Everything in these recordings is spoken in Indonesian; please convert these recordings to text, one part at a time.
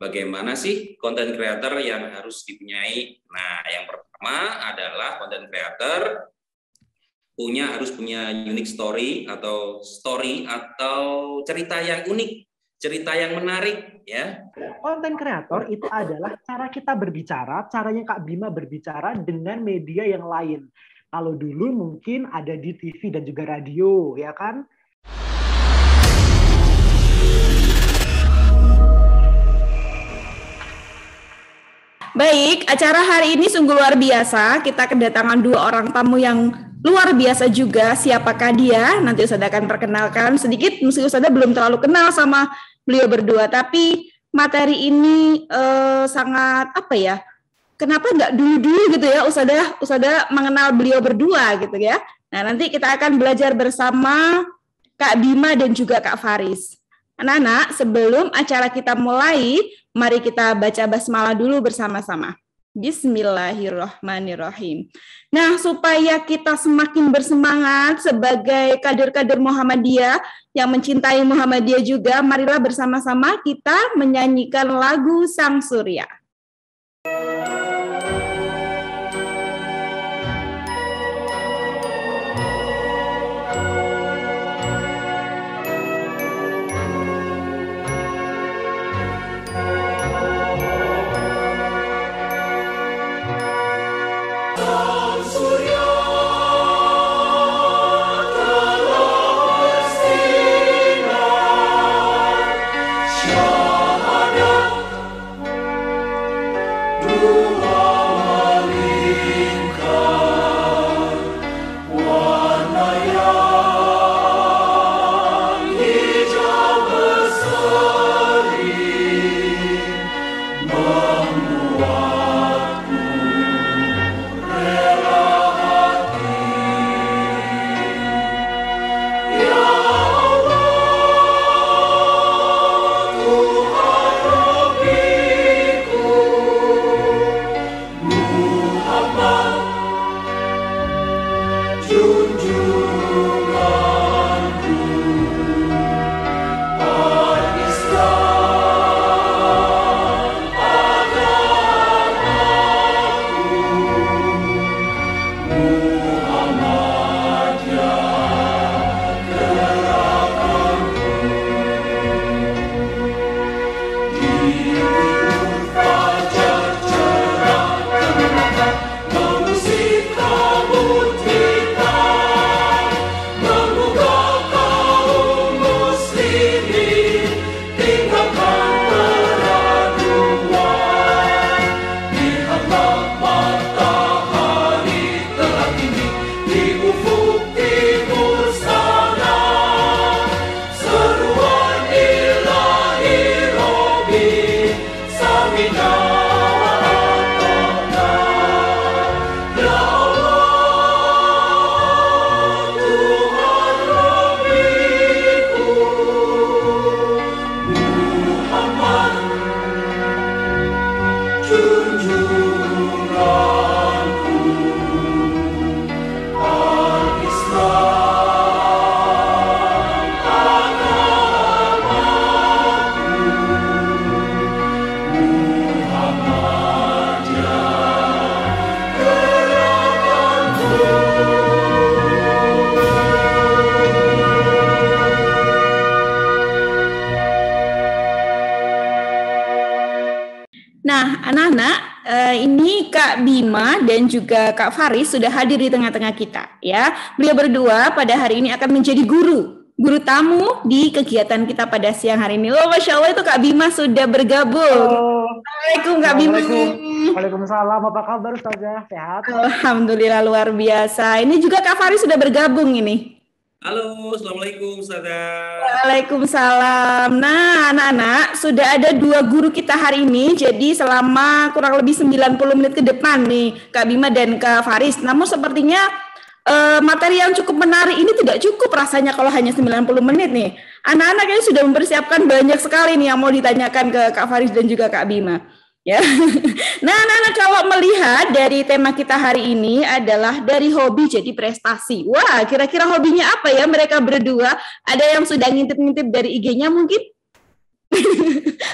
bagaimana sih konten creator yang harus dipunyai. Nah, yang pertama adalah konten creator harus punya unique story atau cerita yang unik, cerita yang menarik ya. Konten kreator itu adalah cara kita berbicara, caranya Kak Bima berbicara dengan media yang lain. Kalau dulu mungkin ada di TV dan juga radio, ya kan? Baik, acara hari ini sungguh luar biasa. Kita kedatangan dua orang tamu yang luar biasa juga. Siapakah dia? Nanti Ustazah akan perkenalkan sedikit. Mesti Ustazah belum terlalu kenal sama beliau berdua, tapi materi ini sangat apa ya? Kenapa nggak dulu-dulu gitu ya Ustazah mengenal beliau berdua gitu ya. Nah, nanti kita akan belajar bersama Kak Bima dan juga Kak Faris. Anak-anak, sebelum acara kita mulai, mari kita baca basmalah dulu bersama-sama. Bismillahirrahmanirrahim. Nah, supaya kita semakin bersemangat sebagai kader-kader Muhammadiyah yang mencintai Muhammadiyah juga, marilah bersama-sama kita menyanyikan lagu Sang Surya. Ini Kak Bima dan juga Kak Faris sudah hadir di tengah-tengah kita ya. Beliau berdua pada hari ini akan menjadi guru tamu di kegiatan kita pada siang hari ini. Oh, Masya Allah itu Kak Bima sudah bergabung. Assalamualaikum Kak Bima. Waalaikumsalam, apa kabar Ustazah? Sehat? Alhamdulillah luar biasa. Ini juga Kak Faris sudah bergabung ini. Halo, Assalamualaikum Ustazah. Waalaikumsalam. Nah, anak-anak, sudah ada dua guru kita hari ini, jadi selama kurang lebih 90 menit ke depan nih, Kak Bima dan Kak Faris. Namun sepertinya materi yang cukup menarik ini tidak cukup rasanya kalau hanya 90 menit nih. Anak-anak ini sudah mempersiapkan banyak sekali nih yang mau ditanyakan ke Kak Faris dan juga Kak Bima. Ya. Nah, anak-anak kalau melihat dari tema kita hari ini adalah dari hobi jadi prestasi. Wah, kira-kira hobinya apa ya mereka berdua? Ada yang sudah ngintip-ngintip dari IG-nya mungkin?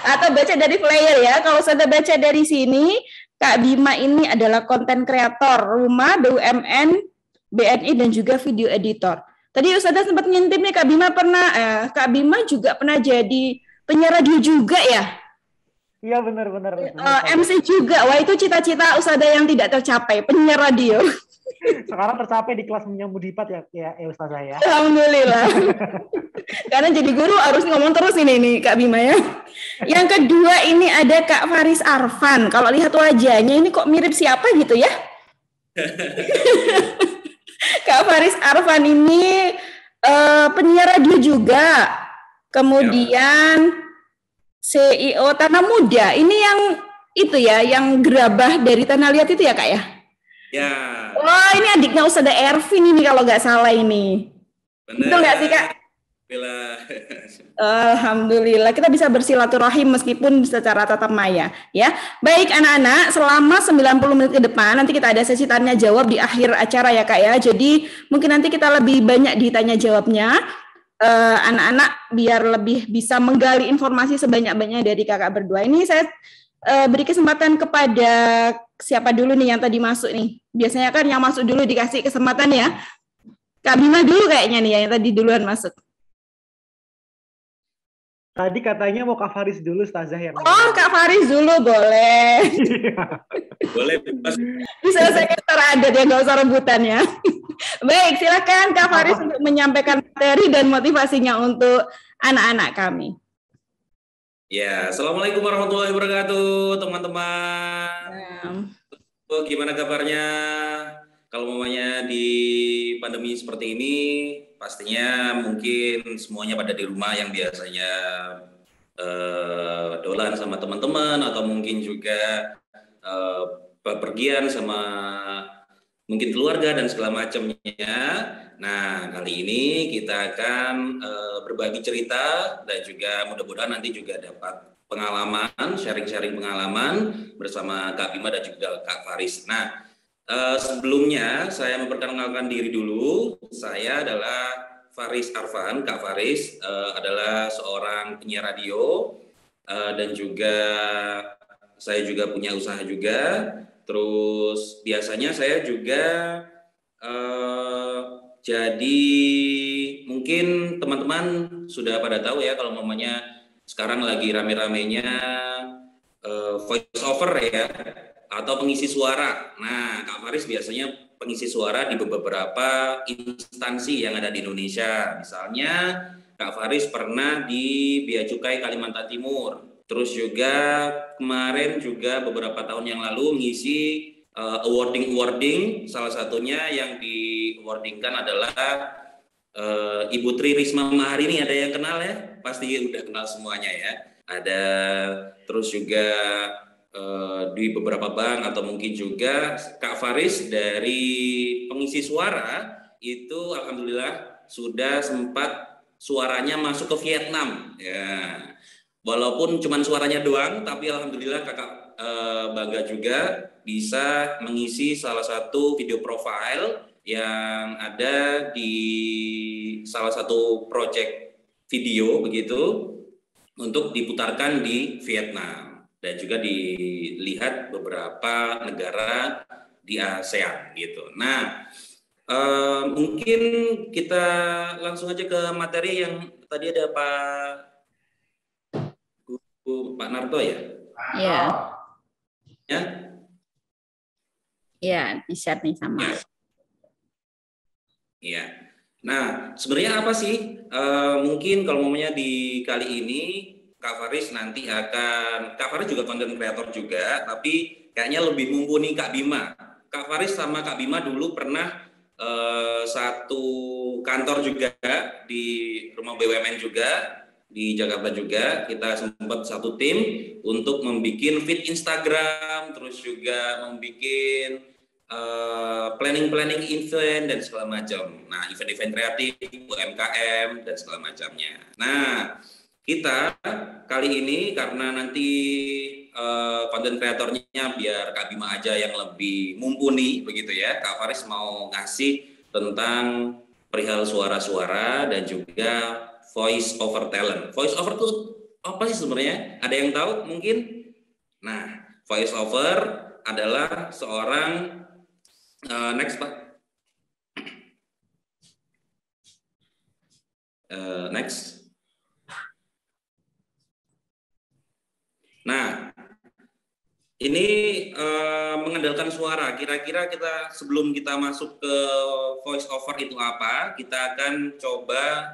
Atau baca dari flyer ya. Kalau sudah baca dari sini, Kak Bima ini adalah konten kreator rumah, BUMN, BNI dan juga video editor. Tadi Ustazah sempat ngintip nih Kak Bima juga pernah jadi penyiar radio juga ya? Iya benar. MC juga. Wah, itu cita-cita Ustazah yang tidak tercapai, penyiar radio. Sekarang tercapai di kelas menyambut dipat ya Ustazah ya. Alhamdulillah. Karena jadi guru harus ngomong terus ini Kak Bima ya. Yang kedua ini ada Kak Faris Arfan. Kalau lihat wajahnya ini kok mirip siapa gitu ya? Kak Faris Arfan ini penyiar radio juga. Kemudian CEO Tanah Muda. Ini yang itu ya, yang gerabah dari Tanah Liat itu ya Kak ya? Ya. Wah, ini adiknya Ustazah Ervin ini kalau nggak salah ini. Benar. Betul nggak sih Kak? Alhamdulillah kita bisa bersilaturahim meskipun secara tatap maya ya. Baik anak-anak, selama 90 menit ke depan nanti kita ada sesi tanya jawab di akhir acara ya Kak ya. Jadi mungkin nanti kita lebih banyak ditanya jawabnya. Anak-anak biar lebih bisa menggali informasi sebanyak-banyaknya dari kakak berdua. Ini saya beri kesempatan kepada siapa dulu nih yang tadi masuk nih. Biasanya kan yang masuk dulu dikasih kesempatan ya. Kak Bima dulu kayaknya nih yang tadi duluan masuk. Tadi katanya mau Kak Faris dulu Ustazah yang. Oh, Kak Faris dulu boleh. Boleh. Diselesaikan secara adat ya, nggak usah rebutan ya. Baik, silakan Kak Faris untuk menyampaikan materi dan motivasinya untuk anak-anak kami. Ya, Assalamualaikum warahmatullahi wabarakatuh, teman-teman. Gimana kabarnya? Kalau mamanya di pandemi seperti ini, pastinya mungkin semuanya pada di rumah yang biasanya dolan sama teman-teman atau mungkin juga bepergian sama mungkin keluarga dan segala macamnya. Nah, kali ini kita akan berbagi cerita dan juga mudah-mudahan nanti juga dapat pengalaman, sharing-sharing pengalaman bersama Kak Bima dan juga Kak Faris. Nah, sebelumnya saya memperkenalkan diri dulu. Saya adalah Faris Arfan. Kak Faris adalah seorang penyiar radio dan juga saya juga punya usaha juga. Terus biasanya saya juga jadi mungkin teman-teman sudah pada tahu ya kalau mamanya sekarang lagi rame-ramenya voice over ya atau pengisi suara. Nah, Kak Faris biasanya pengisi suara di beberapa instansi yang ada di Indonesia. Misalnya Kak Faris pernah di Bea Cukai Kalimantan Timur. Terus juga kemarin juga beberapa tahun yang lalu mengisi awarding. Salah satunya yang di-awardingkan adalah Ibu Tri Risma Maharini. Ada yang kenal ya? Pasti udah kenal semuanya ya. Ada terus juga di beberapa bank atau mungkin juga Kak Faris dari pengisi suara itu alhamdulillah sudah sempat suaranya masuk ke Vietnam ya. Walaupun cuma suaranya doang, tapi alhamdulillah kakak bangga juga bisa mengisi salah satu video profile yang ada di salah satu project video begitu untuk diputarkan di Vietnam dan juga dilihat beberapa negara di ASEAN gitu. Nah, mungkin kita langsung aja ke materi yang tadi ada Pak Narto ya? Iya. Ya? Iya, di-share nih sama. Iya. Nah, sebenarnya apa sih? Mungkin kalau ngomongnya di kali ini, Kak Faris nanti Kak Faris juga content creator juga, tapi kayaknya lebih mumpuni Kak Bima. Kak Faris sama Kak Bima dulu pernah satu kantor juga di rumah BUMN juga, di Jakarta juga. Kita sempat satu tim untuk membuat feed Instagram, terus juga membuat planning event dan segala macam. Nah, event-event kreatif, UMKM dan segala macamnya. Nah, kita kali ini karena nanti konten kreatornya biar Kak Bima aja yang lebih mumpuni begitu ya. Kak Faris mau ngasih tentang perihal suara-suara dan juga voice over talent. Voice over itu apa sih sebenarnya? Ada yang tahu mungkin? Nah, voice over adalah seorang next Pak. Next. Nah, ini mengandalkan suara. Kira-kira kita sebelum kita masuk ke voice over itu apa, kita akan coba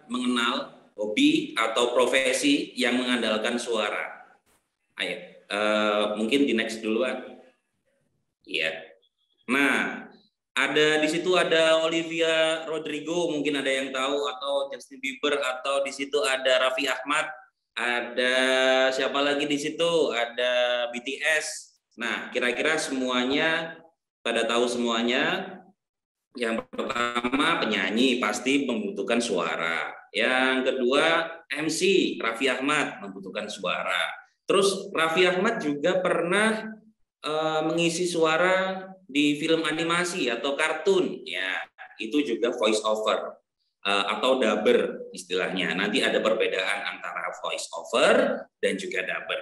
mengenal hobi atau profesi yang mengandalkan suara. Ayo, mungkin di next duluan. Iya. Nah, ada di situ ada Olivia Rodrigo, mungkin ada yang tahu, atau Justin Bieber, atau di situ ada Raffi Ahmad, ada siapa lagi di situ? Ada BTS. Nah, kira-kira semuanya pada tahu semuanya. Yang pertama penyanyi pasti membutuhkan suara. Yang kedua MC Raffi Ahmad membutuhkan suara. Terus Raffi Ahmad juga pernah mengisi suara di film animasi atau kartun, ya itu juga voice over atau dubber istilahnya. Nanti ada perbedaan antara voice over dan juga dubber.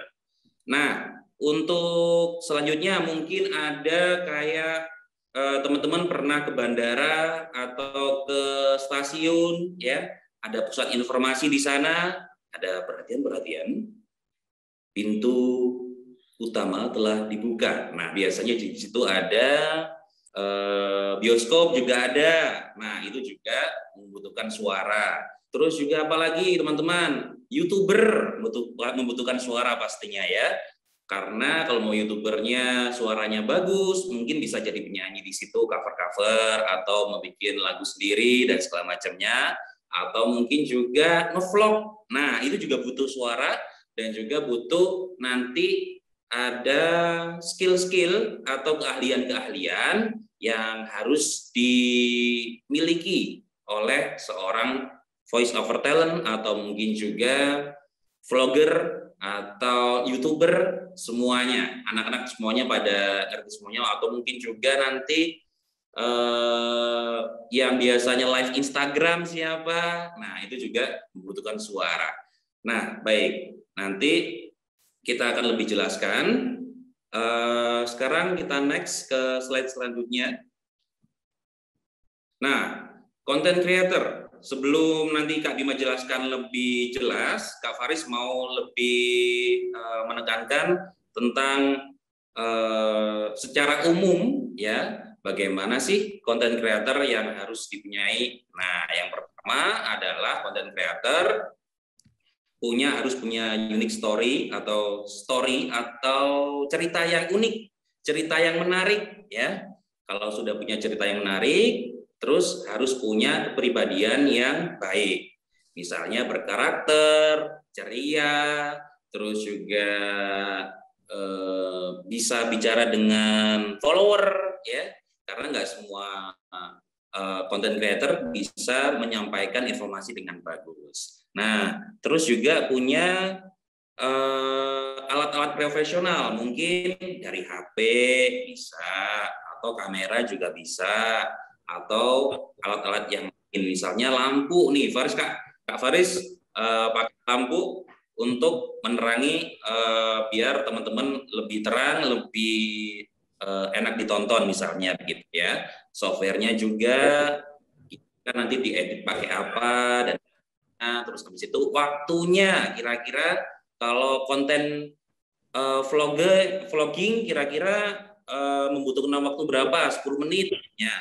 Nah, untuk selanjutnya mungkin ada kayak teman-teman pernah ke bandara atau ke stasiun, ya ada pusat informasi di sana, ada perhatian pintu utama telah dibuka. Nah, biasanya di situ ada bioskop juga ada. Nah, itu juga membutuhkan suara. Terus juga apalagi teman-teman, YouTuber membutuhkan suara pastinya ya. Karena kalau mau YouTubernya suaranya bagus, mungkin bisa jadi penyanyi di situ, cover-cover atau membuat lagu sendiri dan segala macamnya, atau mungkin juga nge-vlog. Nah, itu juga butuh suara dan juga butuh nanti ada skill-skill atau keahlian-keahlian yang harus dimiliki oleh seorang voice over talent atau mungkin juga vlogger atau YouTuber, semuanya, anak-anak semuanya pada ngerti semuanya, atau mungkin juga nanti yang biasanya live Instagram siapa, nah itu juga membutuhkan suara. Nah, baik, nanti kita akan lebih jelaskan. Sekarang kita next ke slide selanjutnya. Nah, content creator. Sebelum nanti Kak Bima jelaskan lebih jelas, Kak Faris mau lebih menekankan tentang secara umum ya, bagaimana sih content creator yang harus dipunyai. Nah, yang pertama adalah content creator harus punya unique story atau cerita yang unik, cerita yang menarik ya. Kalau sudah punya cerita yang menarik, terus harus punya kepribadian yang baik. Misalnya berkarakter, ceria, terus juga bisa bicara dengan follower ya. Karena nggak semua content creator bisa menyampaikan informasi dengan bagus. Nah, terus juga punya alat-alat profesional, mungkin dari HP bisa, atau kamera juga bisa, atau alat-alat yang lain, misalnya lampu nih, Kak Faris pakai lampu untuk menerangi biar teman-teman lebih terang, lebih enak ditonton misalnya begitu ya. Softwarenya juga kita nanti diedit pakai apa dan terus habis itu waktunya kira-kira kalau konten vlogging kira-kira membutuhkan waktu berapa? 10 menit ya.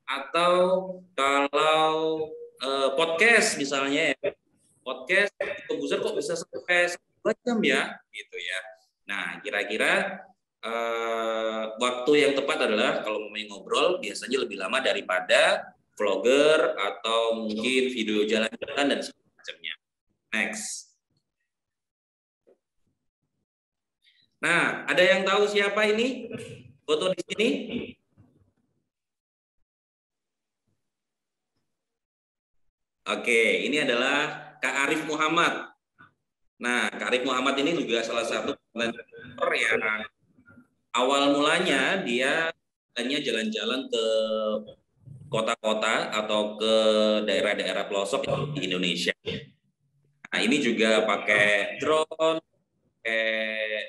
Atau kalau podcast misalnya ya. Podcast komposer kok bisa sampai 2 jam ya gitu ya. Nah, kira-kira waktu yang tepat adalah kalau mau ngobrol biasanya lebih lama daripada vlogger atau mungkin video jalan-jalan dan semacamnya. Next. Nah, ada yang tahu siapa ini? Foto di sini? Oke, ini adalah Kak Arif Muhammad. Nah, Kak Arif Muhammad ini juga salah satu kreator yang awal mulanya dia hanya jalan-jalan ke kota-kota atau ke daerah-daerah pelosok di Indonesia. Nah, ini juga pakai drone,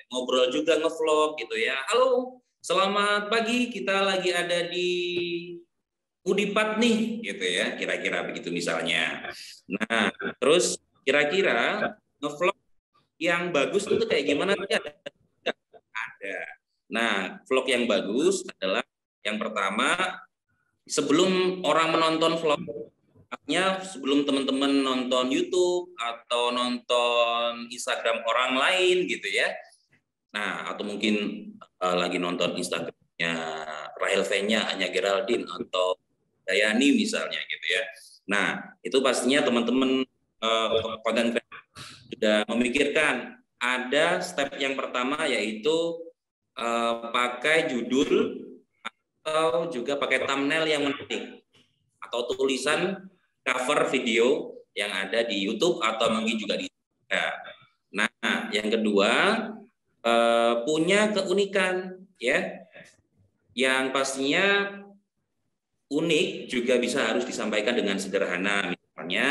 ngobrol juga, ngevlog gitu ya. Halo, selamat pagi, kita lagi ada di Udipat nih, gitu ya, kira-kira begitu misalnya. Nah, terus kira-kira ngevlog yang bagus itu kayak gimana? Ada. Nah, vlog yang bagus adalah yang pertama, sebelum orang menonton vlog, artinya sebelum teman-teman nonton YouTube atau nonton Instagram orang lain gitu ya. Nah, atau mungkin lagi nonton Instagramnya Rahel Fenya, Anya Geraldine, atau Dayani misalnya gitu ya. Nah, itu pastinya teman-teman konten kreator sudah memikirkan ada step yang pertama, yaitu pakai judul atau juga pakai thumbnail yang menarik atau tulisan cover video yang ada di YouTube atau mungkin juga di Instagram. Nah, yang kedua punya keunikan ya, yang pastinya unik juga bisa harus disampaikan dengan sederhana, misalnya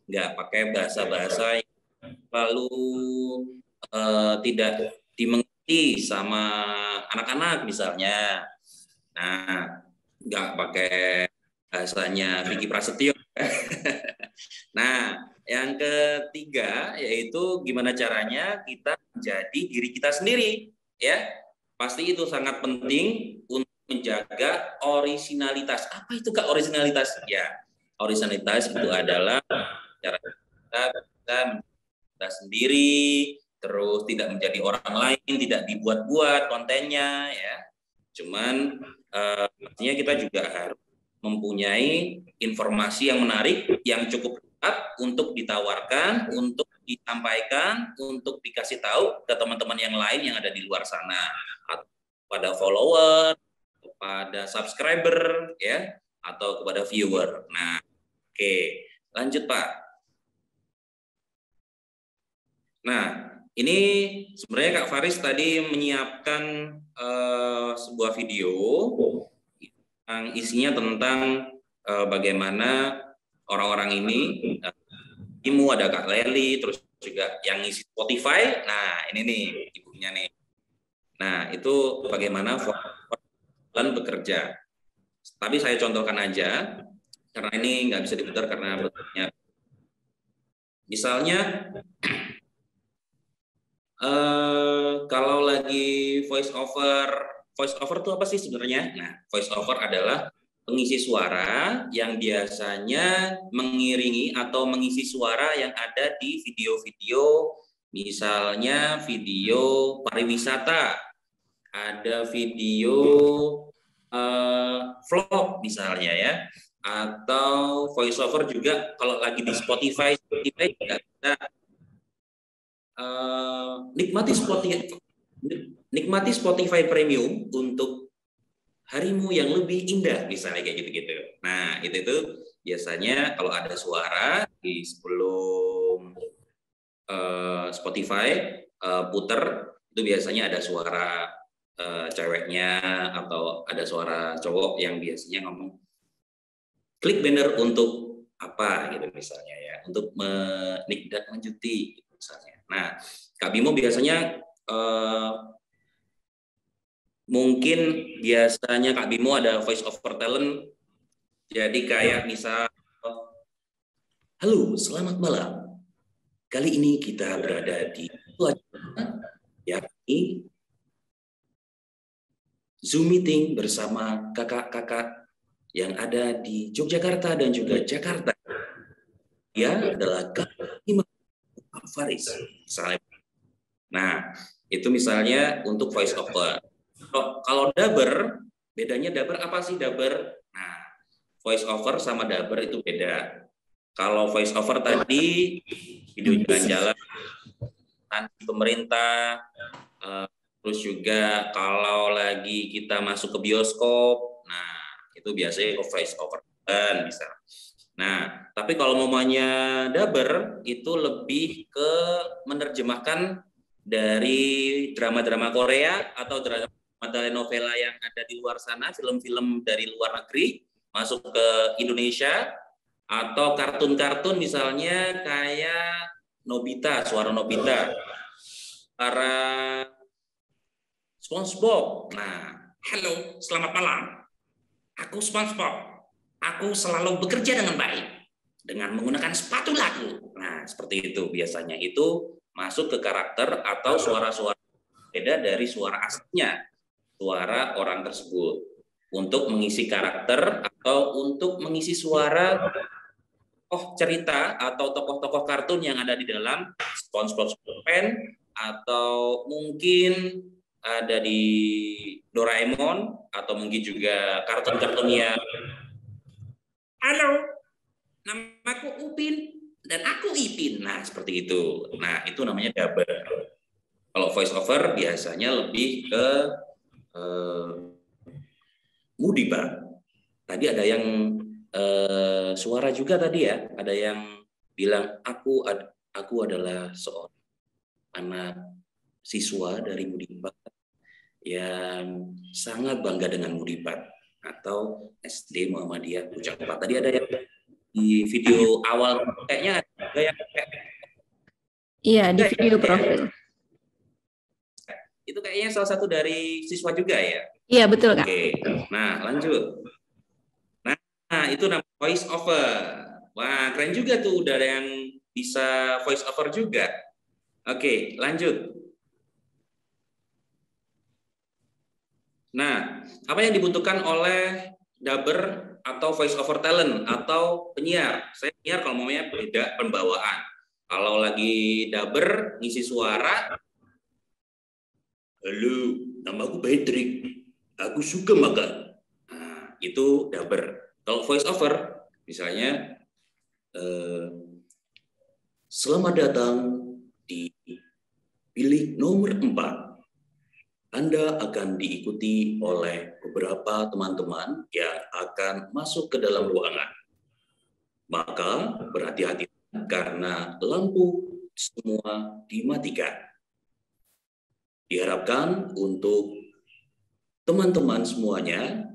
nggak pakai bahasa-bahasa yang lalu tidak dimengerti sama anak-anak misalnya. Nah, nggak pakai bahasanya Vicky Prasetyo. Nah, yang ketiga yaitu gimana caranya kita menjadi diri kita sendiri, ya. Pasti itu sangat penting untuk menjaga originalitas. Apa itu Kak originalitas? Ya, originalitas itu adalah cara kita sendiri, terus tidak menjadi orang lain, tidak dibuat-buat kontennya, ya. Cuman pastinya kita juga harus mempunyai informasi yang menarik, yang cukup lengkap untuk ditawarkan, untuk disampaikan, untuk dikasih tahu ke teman-teman yang lain yang ada di luar sana, atau pada follower, kepada subscriber, ya, atau kepada viewer. Nah, oke, lanjut Pak. Nah, ini sebenarnya Kak Faris tadi menyiapkan sebuah video yang isinya tentang bagaimana orang-orang ini, Imu, ada Kak Leli, terus juga yang ngisi Spotify. Nah, ini nih ibunya nih. Nah, itu bagaimana dan bekerja. Tapi saya contohkan aja, karena ini nggak bisa diputar karena bentuknya. Misalnya, kalau lagi voice over itu apa sih sebenarnya? Nah, voice over adalah pengisi suara yang biasanya mengiringi atau mengisi suara yang ada di video-video, misalnya video pariwisata, ada video vlog misalnya ya, atau voice over juga kalau lagi di Spotify juga bisa nikmati Spotify Premium untuk harimu yang lebih indah misalnya kayak gitu-gitu. Nah, itu biasanya kalau ada suara di sebelum Spotify puter, itu biasanya ada suara ceweknya atau ada suara cowok yang biasanya ngomong klik banner untuk apa gitu misalnya ya, untuk menikdat lanjuti gitu, misalnya. Nah, Kak Bimo biasanya mungkin biasanya Kak Bimo ada voice over talent, jadi kayak misal, halo selamat malam, kali ini kita berada di yakni Zoom meeting bersama kakak-kakak yang ada di Yogyakarta dan juga Jakarta. Dia adalah Kak Faris. Misalnya. Nah, itu misalnya untuk voice over. Kalau dubber, bedanya dubber apa sih dubber? Nah, voice over sama dubber itu beda. Kalau voice over tadi video jalan-jalan, pemerintah, terus juga kalau lagi kita masuk ke bioskop, nah itu biasanya voice over kan bisa. Nah, tapi kalau mamanya dubber itu lebih ke menerjemahkan dari drama-drama Korea atau drama telenovela yang ada di luar sana, film-film dari luar negeri masuk ke Indonesia, atau kartun-kartun misalnya kayak Nobita, suara Nobita, suara SpongeBob. Nah, halo, selamat malam. Aku SpongeBob. Aku selalu bekerja dengan baik dengan menggunakan sepatu lagu. Nah, seperti itu biasanya itu masuk ke karakter atau suara-suara beda dari suara aslinya, suara orang tersebut untuk mengisi karakter atau untuk mengisi suara cerita atau tokoh-tokoh kartun yang ada di dalam SpongeBob SquarePants atau mungkin ada di Doraemon atau mungkin juga kartun-kartun yang halo, namaku Upin dan aku Ipin. Nah, seperti itu. Nah, itu namanya dubber. Kalau voice over biasanya lebih ke Mudiba. Tadi ada yang suara juga tadi ya. Ada yang bilang aku adalah seorang anak siswa dari Mudiba yang sangat bangga dengan Mudibat atau SD Muhammadiyah Pucang 4. Tadi ada yang di video awal kayaknya ada yang iya di video profil. Itu kayaknya salah satu dari siswa juga ya. Iya betul Kak. Oke, nah lanjut. Nah itu namanya voice over. Wah keren juga tuh, udah ada yang bisa voice over juga. Oke, lanjut. Nah, apa yang dibutuhkan oleh dubber atau voice over talent atau penyiar? Saya penyiar kalau maunya beda pembawaan. Kalau lagi dubber ngisi suara, halo, namaku Patrick, aku suka makan. Nah, itu dubber. Kalau voice over, misalnya, selamat datang di bilik nomor 4. Anda akan diikuti oleh beberapa teman-teman yang akan masuk ke dalam ruangan. Maka berhati-hati karena lampu semua dimatikan. Diharapkan untuk teman-teman semuanya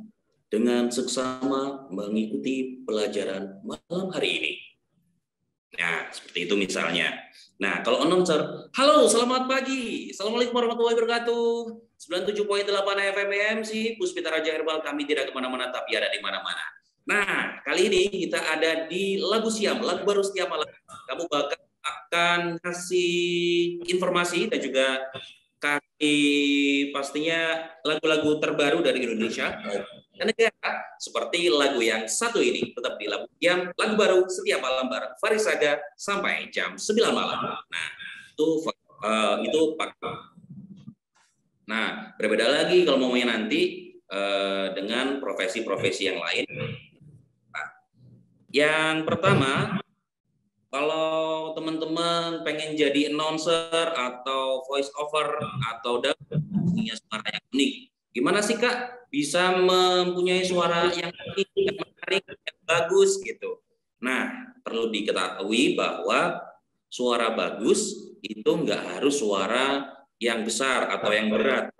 dengan seksama mengikuti pelajaran malam hari ini. Nah, seperti itu misalnya. Nah, kalau announcer, halo, selamat pagi. Assalamualaikum warahmatullahi wabarakatuh. 97.8 FM MC, Puspita Raja Herbal, kami tidak kemana-mana, tapi ada di mana-mana. Nah, kali ini kita ada di Lagu Siam, lagu baru setiap malam. Kamu akan kasih informasi dan juga kasih pastinya lagu-lagu terbaru dari Indonesia dan negara, seperti lagu yang satu ini, tetap di Lagu Siam, lagu baru setiap malam bareng Faris Saga sampai jam 9 malam. Nah, itu pakai. Nah, berbeda lagi kalau mau nanti dengan profesi-profesi yang lain. Nah, yang pertama, kalau teman-teman pengen jadi announcer atau voice over atau punya suara yang unik, gimana sih Kak bisa mempunyai suara yang unik, yang menarik, yang bagus gitu? Nah, perlu diketahui bahwa suara bagus itu nggak harus suara yang besar atau yang berat.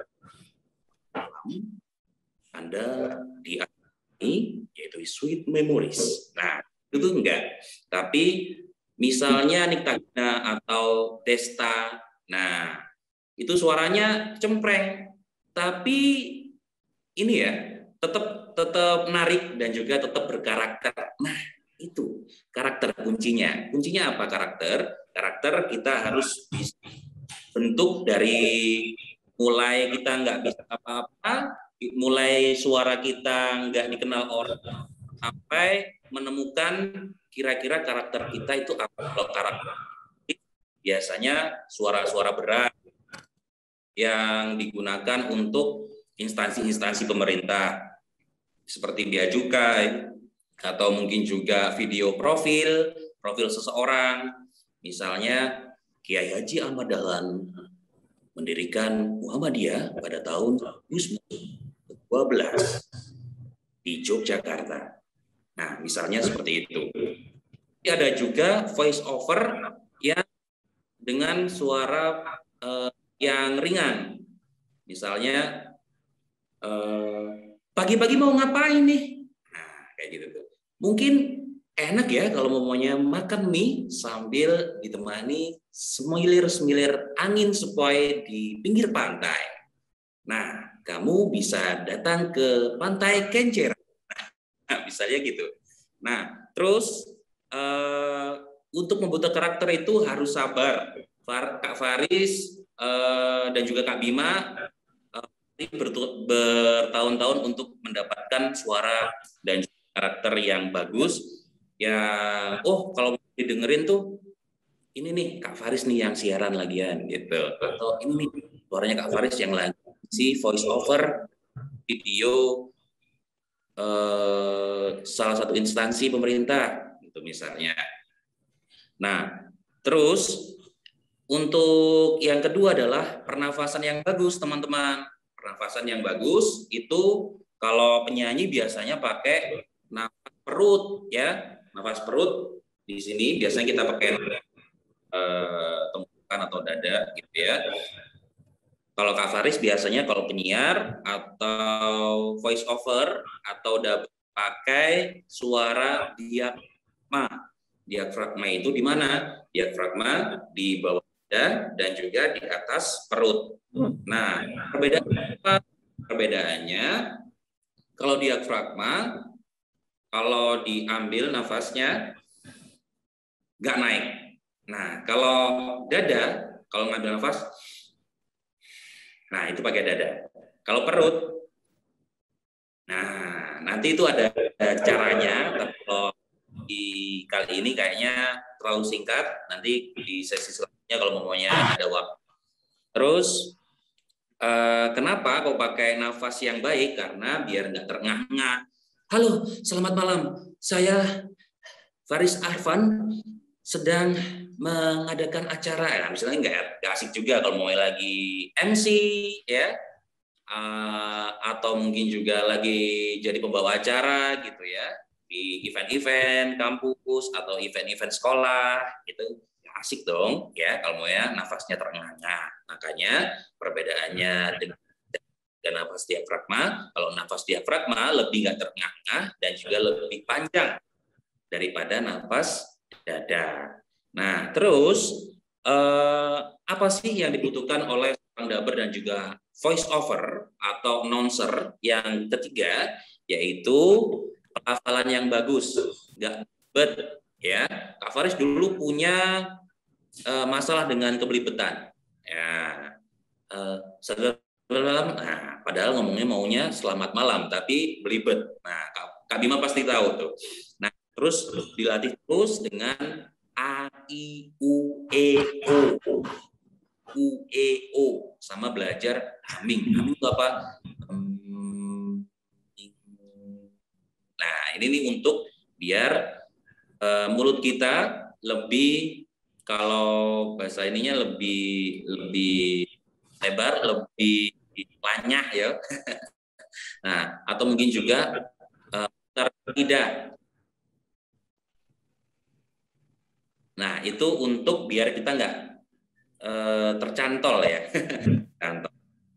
Anda dialami yaitu sweet memories. Nah, itu enggak. Tapi misalnya Niktagina atau Desta, nah itu suaranya cempreng, tapi ini ya tetap menarik dan juga tetap berkarakter. Nah, itu karakter kuncinya. Kuncinya apa karakter? Karakter kita harus bisa bentuk dari mulai kita nggak bisa apa-apa, mulai suara kita nggak dikenal orang, sampai menemukan kira-kira karakter kita itu apa. Kalau karakter biasanya suara-suara berat yang digunakan untuk instansi-instansi pemerintah seperti Bea Cukai atau mungkin juga video profil seseorang, misalnya Kiai Haji Ahmad Dahlan mendirikan Muhammadiyah pada tahun 2012 di Yogyakarta. Nah, misalnya seperti itu. Ada juga voice over yang dengan suara yang ringan. Misalnya pagi-pagi mau ngapain nih? Nah, kayak gitu tuh. Mungkin enak ya kalau maunya makan mie sambil ditemani semilir-semilir angin sepoi di pinggir pantai. Nah, kamu bisa datang ke Pantai Kenjeran. Nah, misalnya gitu. Nah, terus untuk membentuk karakter itu harus sabar. Kak Faris dan juga Kak Bima bertahun-tahun untuk mendapatkan suara dan karakter yang bagus. Ya, kalau didengerin tuh ini nih Kak Faris nih yang siaran lagian gitu. Atau ini nih suaranya Kak Faris yang lagi si voice over video salah satu instansi pemerintah gitu misalnya. Nah, terus untuk yang kedua adalah pernafasan yang bagus, teman-teman. Pernafasan yang bagus itu kalau penyanyi biasanya pakai nafas perut ya, nafas perut di sini biasanya kita pakai tenggorokan atau dada gitu ya. Kalau Kak Faris biasanya kalau penyiar atau voice over atau pakai suara diafragma. Diafragma itu di mana? Diafragma di bawah dada dan juga di atas perut. Nah, perbedaannya kalau diafragma, kalau diambil nafasnya nggak naik. Nah, kalau dada, kalau ngambil nafas, nah itu pakai dada. Kalau perut, nah nanti itu ada caranya. Tapi kalau di kali ini kayaknya terlalu singkat. Nanti di sesi selanjutnya kalau maunya ada waktu. Terus kenapa kau pakai nafas yang baik? Karena biar nggak terengah-engah. Halo, selamat malam. Saya Faris Arfan sedang mengadakan acara. Ya, misalnya nggak asik juga kalau mau lagi MC ya, atau mungkin juga lagi jadi pembawa acara gitu ya di event-event kampus atau event-event sekolah gitu. Asik dong ya kalau mau ya nafasnya terengah-engah. Makanya perbedaannya dengan nafas diafragma, kalau nafas diafragma lebih nggak terengah-engah dan juga lebih panjang daripada nafas dada. Nah, terus apa sih yang dibutuhkan oleh seorang dubber dan juga voice over atau announcer yang ketiga, yaitu pelafalan yang bagus, nggak bet ya. Kak Faris dulu punya masalah dengan kebelibetan. Ya, nah, padahal ngomongnya maunya selamat malam, tapi belibet. Nah, Kak Bima pasti tahu tuh. Nah, terus dilatih terus dengan A, I, U, E, O. U, E, O. Sama belajar humming. Humming itu apa? Nah, ini nih untuk biar mulut kita lebih, kalau bahasa ininya lebih lebar, lebih lanyah ya. Nah, atau mungkin juga terlidah. Nah, itu untuk biar kita nggak tercantol ya.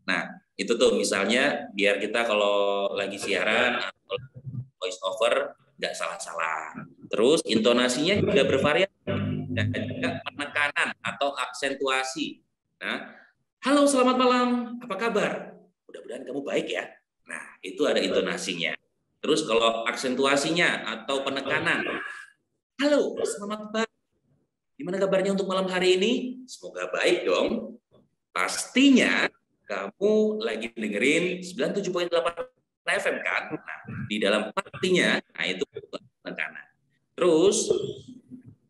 Nah, itu tuh misalnya biar kita kalau lagi siaran atau voice over nggak salah-salah. Terus intonasinya juga bervariasi dan juga penekanan atau aksentuasi. Nah, halo selamat malam, apa kabar? Mudah-mudahan kamu baik ya. Nah, itu ada intonasinya. Terus kalau aksentuasinya atau penekanan, halo selamat pagi. Gimana kabarnya untuk malam hari ini? Semoga baik dong. Pastinya kamu lagi dengerin 97.8 FM kan? Nah, di dalam pastinya, nah itu penekanan. Terus,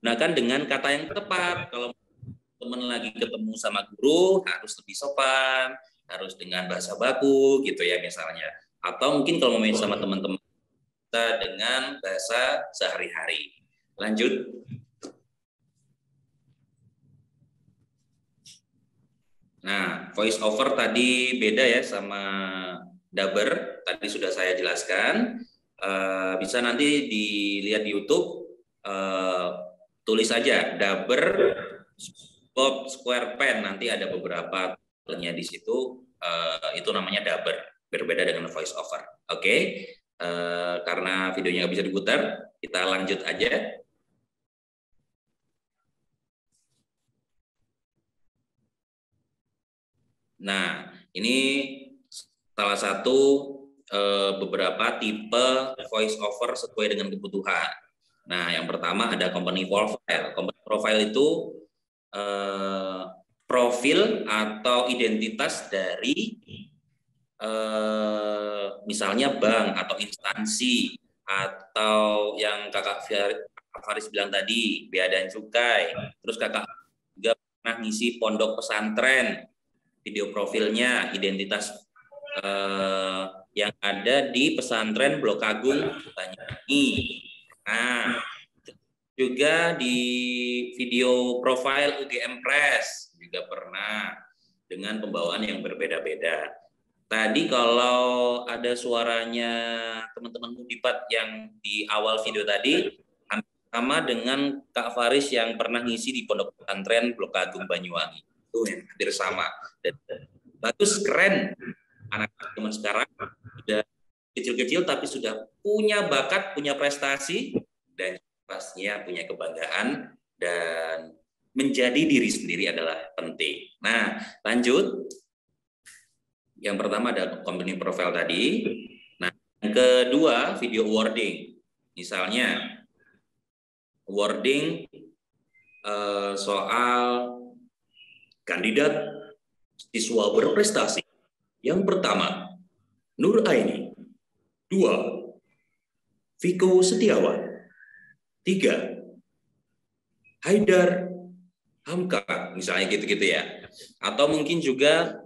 gunakan dengan kata yang tepat. Kalau teman lagi ketemu sama guru, harus lebih sopan, harus dengan bahasa baku gitu ya misalnya. Atau mungkin kalau mau main sama teman-teman kita dengan bahasa sehari-hari. Lanjut. Nah, voice over tadi beda ya sama dubber. Tadi sudah saya jelaskan. Bisa nanti dilihat di YouTube. Tulis saja dubber Bob Square Pen. Nanti ada beberapa nya di situ. Itu namanya dubber. Berbeda dengan voice over. Oke. Karena videonya nggak bisa diputar, kita lanjut aja. Nah, ini salah satu beberapa tipe voice over sesuai dengan kebutuhan. Nah, yang pertama ada company profile. Company profile itu profil atau identitas dari misalnya bank atau instansi, atau yang Kakak Faris bilang tadi, bea dan cukai. Terus Kakak juga pernah ngisi pondok pesantren, video profilnya, identitas yang ada di pesantren Blok Agung Banyuwangi. Nah, juga di video profile UGM Press juga pernah, dengan pembawaan yang berbeda-beda. Tadi kalau ada suaranya teman-teman Mudipat yang di awal video tadi, sama dengan Kak Faris yang pernah ngisi di Pondok Pesantren Blok Agung Banyuwangi. Itu yang hampir sama. Dan bagus, keren. Anak-anak zaman sekarang sudah kecil-kecil tapi sudah punya bakat, punya prestasi, dan pastinya punya kebanggaan, dan menjadi diri sendiri adalah penting. Nah, lanjut. Yang pertama ada company profile tadi. Nah, yang kedua video wording. Misalnya wording soal kandidat siswa berprestasi. Yang pertama, Nur Aini. 2, Viko Setiawan. 3, Haidar Hamka, misalnya gitu-gitu ya. Atau mungkin juga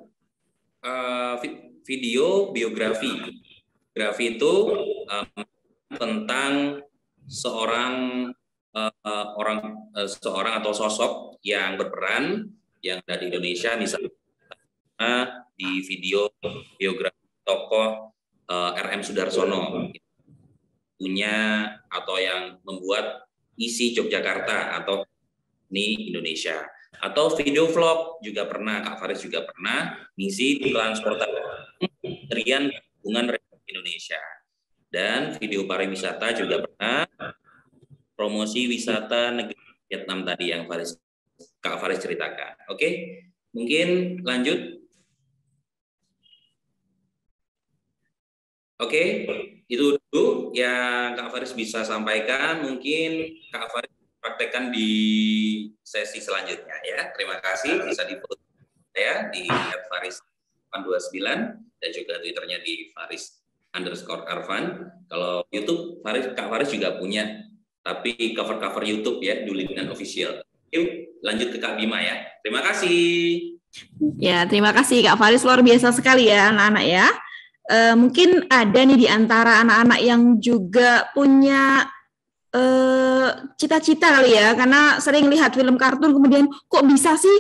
video biografi. Biografi itu tentang seorang atau sosok yang berperan yang ada di Indonesia, misalnya di video biografi tokoh RM Sudarsono punya, atau yang membuat isi Yogyakarta atau ini Indonesia. Atau video vlog juga pernah, Kak Faris juga pernah ngisi transportasi Kementerian Perhubungan Republik Indonesia. Dan video pariwisata juga pernah, promosi wisata negeri Vietnam tadi yang Kak Faris ceritakan. Oke, mungkin lanjut. Oke, itu dulu yang Kak Faris bisa sampaikan. Mungkin Kak Faris praktekkan di sesi selanjutnya ya. Terima kasih, bisa di-follow saya di @faris829 dan juga Twitternya di faris_arfan. Kalau YouTube, Kak Faris juga punya, tapi cover YouTube ya, Dulingan Official. Yuk, lanjut ke Kak Bima ya. Terima kasih. Ya, terima kasih Kak Faris, luar biasa sekali ya anak-anak ya. Mungkin ada nih di antara anak-anak yang juga punya cita-cita kali ya, karena sering lihat film kartun kemudian kok bisa sih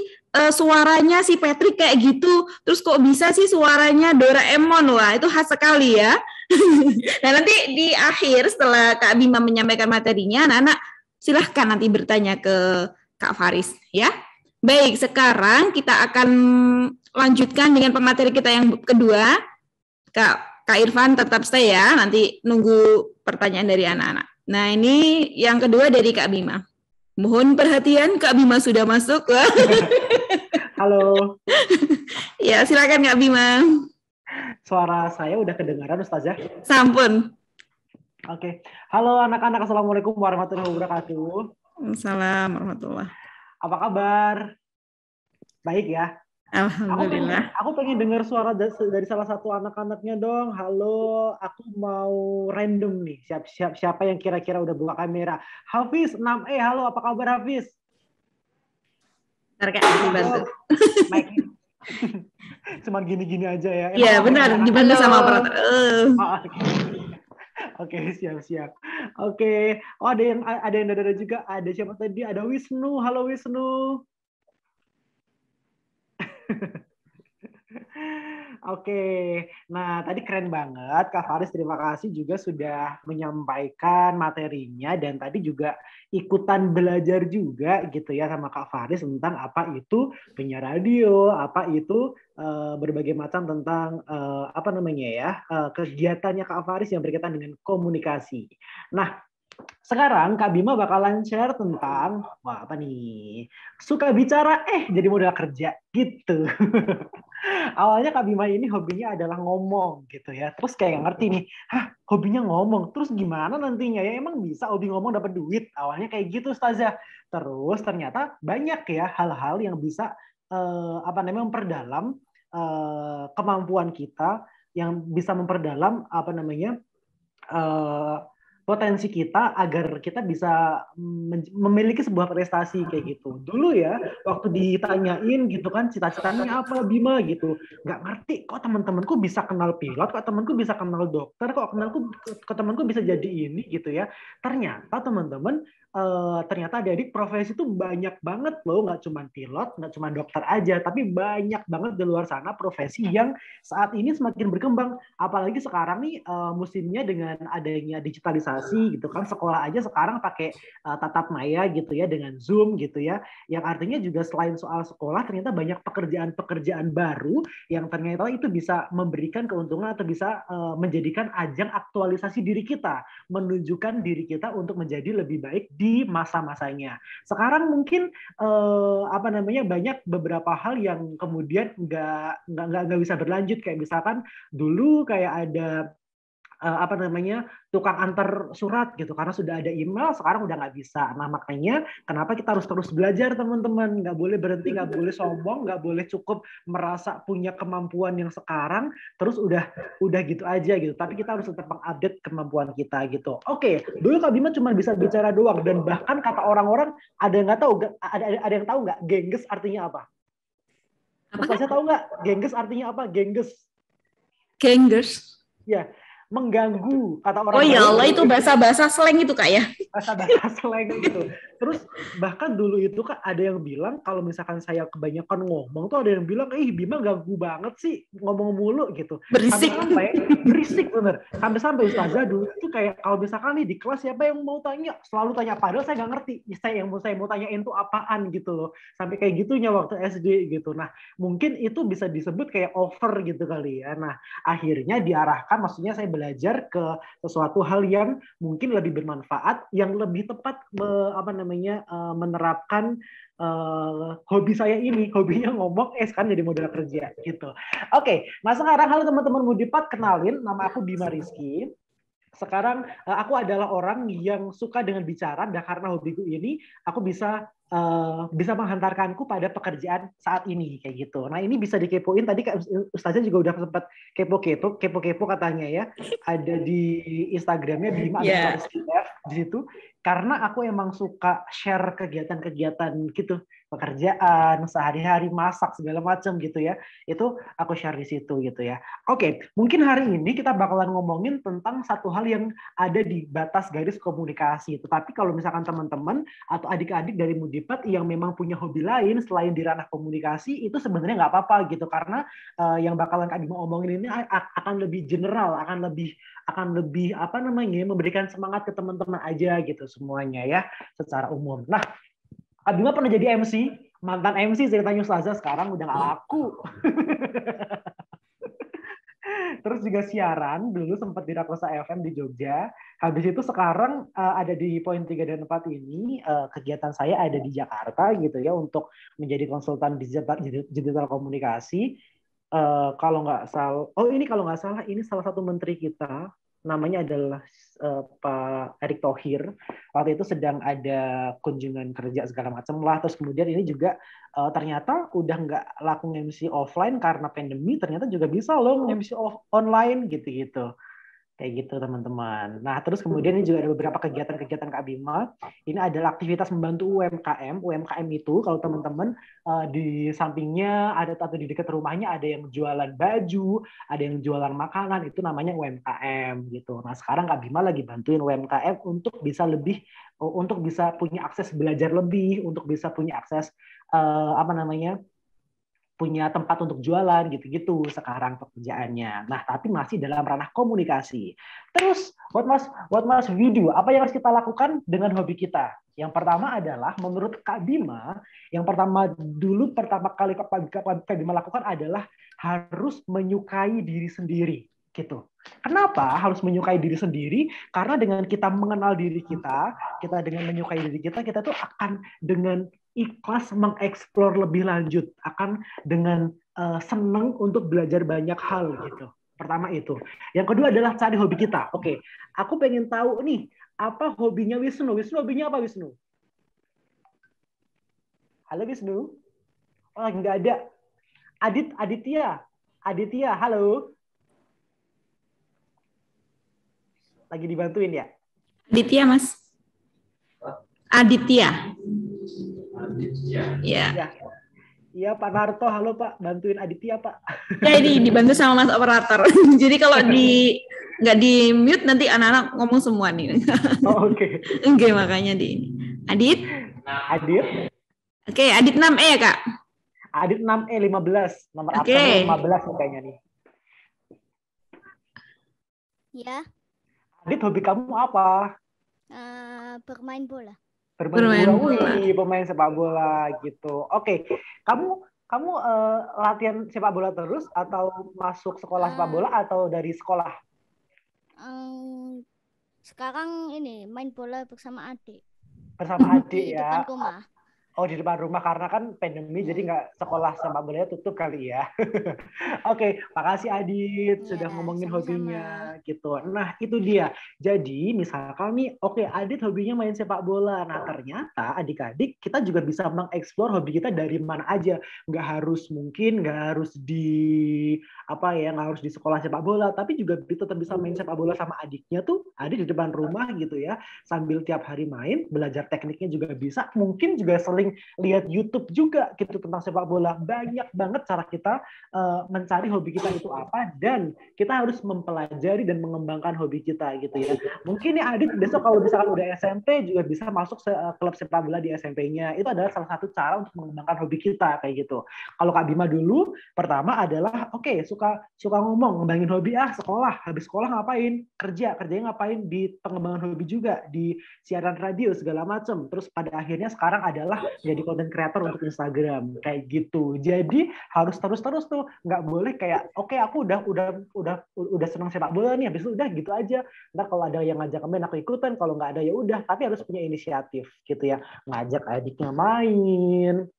suaranya si Patrick kayak gitu, terus kok bisa sih suaranya Doraemon, wah itu khas sekali ya. Nah nanti di akhir setelah Kak Bima menyampaikan materinya, anak-anak silahkan nanti bertanya ke Kak Faris ya. Baik, sekarang kita akan lanjutkan dengan pemateri kita yang kedua. Kak Irfan tetap stay ya, nanti nunggu pertanyaan dari anak-anak. Nah ini yang kedua dari Kak Bima. Mohon perhatian, Kak Bima sudah masuk. Halo. Ya silakan Kak Bima. Suara saya udah kedengaran Ustazah? Sampun. Oke. Halo anak-anak, Assalamualaikum warahmatullahi wabarakatuh. Assalamualaikum warahmatullahi. Apa kabar? Baik ya? Alhamdulillah. Aku pengen dengar suara dari salah satu anak-anaknya dong. Halo, aku mau random nih. Siapa yang kira-kira udah buka kamera? Hafiz 6E, halo, apa kabar Hafiz? Ntar Kak, dibantu. Cuman gini-gini aja ya. Iya benar, dibantu sama operator. Oke, siap-siap. Oke. Oh, ada yang ada juga. Ada siapa tadi? Ada Wisnu. Halo Wisnu. Oke, nah tadi keren banget Kak Faris, terima kasih juga sudah menyampaikan materinya dan tadi juga ikutan belajar juga gitu ya sama Kak Faris tentang apa itu penyiar radio, apa itu berbagai macam tentang apa namanya ya kegiatannya Kak Faris yang berkaitan dengan komunikasi. Nah, sekarang Kak Bima bakalan share tentang wah apa nih? Suka bicara jadi modal kerja gitu. Awalnya Kak Bima ini hobinya adalah ngomong gitu ya. Terus kayak ngerti nih, hobinya ngomong. Terus gimana nantinya ya emang bisa hobi ngomong dapat duit? Awalnya kayak gitu Ustazah. Terus ternyata banyak ya hal-hal yang bisa apa namanya memperdalam kemampuan kita, yang bisa memperdalam apa namanya uh, potensi kita agar kita bisa memiliki sebuah prestasi kayak gitu. Dulu ya, waktu ditanyain gitu kan cita-citanya apa Bima gitu, nggak ngerti kok teman-temanku bisa kenal pilot, kok temanku bisa kenal dokter, kok temanku bisa jadi ini gitu ya. Ternyata teman-teman ternyata adik-adik profesi itu banyak banget loh, nggak cuma pilot, nggak cuma dokter aja, tapi banyak banget di luar sana profesi yang saat ini semakin berkembang. Apalagi sekarang nih musimnya dengan adanya digitalisasi gitu kan, sekolah aja sekarang pakai tatap maya gitu ya dengan Zoom gitu ya, yang artinya juga selain soal sekolah ternyata banyak pekerjaan-pekerjaan baru yang ternyata itu bisa memberikan keuntungan atau bisa menjadikan ajang aktualisasi diri kita, menunjukkan diri kita untuk menjadi lebih baik di masa-masanya. Sekarang mungkin apa namanya banyak beberapa hal yang kemudian nggak bisa berlanjut, kayak misalkan dulu kayak ada apa namanya tukang antar surat gitu karena sudah ada email, sekarang udah nggak bisa. Nah makanya kenapa kita harus terus belajar teman-teman, nggak boleh berhenti, nggak boleh sombong, nggak boleh cukup merasa punya kemampuan yang sekarang terus udah gitu aja gitu, tapi kita harus tetap mengupdate kemampuan kita gitu. Oke, dulu Kak Bima cuma bisa bicara doang dan bahkan kata orang-orang ada yang nggak tahu, ada yang tahu nggak gengges artinya apa? Ustazah tahu nggak gengges artinya apa? Gengges. Ya, mengganggu kata orang. Oh ya Allah, itu bahasa-bahasa slang itu Kak ya? Bahasa-bahasa slang gitu. Terus bahkan dulu itu Kak ada yang bilang kalau misalkan saya kebanyakan ngomong tuh ada yang bilang, Bima ganggu banget sih ngomong mulu gitu. Berisik. Sampai berisik bener. Sampai Ustazah dulu itu kayak kalau misalkan nih di kelas siapa yang mau tanya, selalu tanya padahal saya nggak ngerti. Saya mau tanyain tuh apaan gitu loh. Sampai kayak gitunya waktu SD gitu. Nah mungkin itu bisa disebut kayak over gitu kali ya. Nah akhirnya diarahkan, maksudnya saya belajar ke sesuatu hal yang mungkin lebih bermanfaat, yang lebih tepat apa namanya menerapkan hobi saya ini, hobinya ngomong, sekarang jadi modal kerja gitu. Oke, nah sekarang halo teman-teman Mudipat, kenalin nama aku Bima Rizky. Sekarang aku adalah orang yang suka dengan bicara, dan karena hobiku ini aku bisa menghantarkanku pada pekerjaan saat ini kayak gitu. Nah ini bisa dikepoin, tadi Ustazah juga udah sempat kepo katanya ya, ada di Instagramnya Bima di situ, karena aku emang suka share kegiatan-kegiatan gitu, pekerjaan sehari-hari, masak segala macam gitu ya, itu aku share di situ gitu ya. Oke, mungkin hari ini kita bakalan ngomongin tentang satu hal yang ada di batas garis komunikasi. Tetapi kalau misalkan teman-teman atau adik-adik dari Mudipat yang memang punya hobi lain selain di ranah komunikasi, itu sebenarnya nggak apa-apa gitu, karena yang bakalan Kak Bima omongin ini akan lebih general, akan lebih apa namanya memberikan semangat ke teman-teman aja gitu semuanya ya secara umum. Nah, Kak Bima pernah jadi MC, mantan MC ceritanya Ustazah, sekarang udah nggak laku. Terus juga siaran, dulu sempat di Rakosa FM di Jogja. Habis itu sekarang ada di Poin 3 dan 4 ini, kegiatan saya ada di Jakarta gitu ya, untuk menjadi konsultan digital komunikasi. Kalau nggak salah, ini salah satu menteri kita, namanya adalah Pak Erick Thohir. Waktu itu sedang ada kunjungan kerja segala macam lah. Terus kemudian ini juga ternyata udah nggak laku MC offline karena pandemi, ternyata juga bisa loh MC online gitu-gitu. Kayak gitu teman-teman. Nah terus kemudian ini juga ada beberapa kegiatan-kegiatan Kak Bima. Ini adalah aktivitas membantu UMKM. UMKM itu kalau teman-teman di sampingnya ada, atau di dekat rumahnya ada yang jualan baju, ada yang jualan makanan, itu namanya UMKM gitu. Nah sekarang Kak Bima lagi bantuin UMKM untuk bisa punya akses belajar lebih, untuk bisa punya akses apa namanya punya tempat untuk jualan gitu-gitu sekarang pekerjaannya. Nah, tapi masih dalam ranah komunikasi. Terus, what must we do? Apa yang harus kita lakukan dengan hobi kita? Yang pertama adalah menurut Kak Bima, yang pertama kali Kak Bima lakukan adalah harus menyukai diri sendiri gitu. Kenapa harus menyukai diri sendiri? Karena dengan kita mengenal diri kita dengan menyukai diri kita tuh akan dengan ikhlas mengeksplor lebih lanjut, akan dengan senang untuk belajar banyak hal gitu. Pertama itu. Yang kedua adalah cari hobi kita. Oke, aku pengen tahu nih, apa hobinya Wisnu? Wisnu hobinya apa, Wisnu? Halo Wisnu? Oh, nggak ada. Aditya, halo. Lagi dibantuin ya? Aditya, Mas. Aditya. Ya. Iya, Pak Narto, halo Pak, bantuin Aditya Pak. Ya, ini dibantu sama Mas operator. Jadi kalau nggak di mute nanti anak-anak ngomong semua nih. Oh, oke. Oke, makanya di Adit. Oke, Adit 6E ya Kak? Adit 6E 15, nomor absen 15 nih kayaknya nih. Ya. Adit, hobi kamu apa? Bermain bola. Bermain bola. Wih, pemain sepak bola gitu. Oke, kamu latihan sepak bola terus atau masuk sekolah sepak bola atau dari sekolah? Sekarang ini main bola bersama adik. Bersama adik ya. Di depan rumah. Oh, di depan rumah karena kan pandemi jadi nggak sekolah sepak bolanya tutup kali ya. Oke, makasih Adit sudah ngomongin sama-sama. hobinya gitu. Nah, itu dia. Jadi, misalkan nih, oke, Adit hobinya main sepak bola. Nah, ternyata adik-adik kita juga bisa mengeksplor hobi kita dari mana aja. Nggak harus di sekolah sepak bola, tapi juga tetap bisa main sepak bola sama adiknya tuh. Adik di depan rumah gitu ya. Sambil tiap hari main, belajar tekniknya juga bisa. Mungkin juga seling lihat YouTube juga gitu tentang sepak bola. Banyak banget cara kita mencari hobi kita itu apa, dan kita harus mempelajari dan mengembangkan hobi kita gitu ya. Mungkin ya Adit besok kalau misalkan udah SMP juga bisa masuk klub sepak bola di SMP-nya. Itu adalah salah satu cara untuk mengembangkan hobi kita kayak gitu. Kalau Kak Bima dulu pertama adalah suka ngomong ngembangin hobi, sekolah, habis sekolah ngapain? Kerjanya ngapain? Di pengembangan hobi juga, di siaran radio segala macam. Terus pada akhirnya sekarang adalah jadi content creator untuk Instagram kayak gitu. Jadi harus terus tuh, nggak boleh kayak aku udah senang sepak bola nih, habis itu udah gitu aja. Ntar kalau ada yang ngajak main aku ikutan, kalau nggak ada ya udah. Tapi harus punya inisiatif gitu ya, ngajak adiknya main.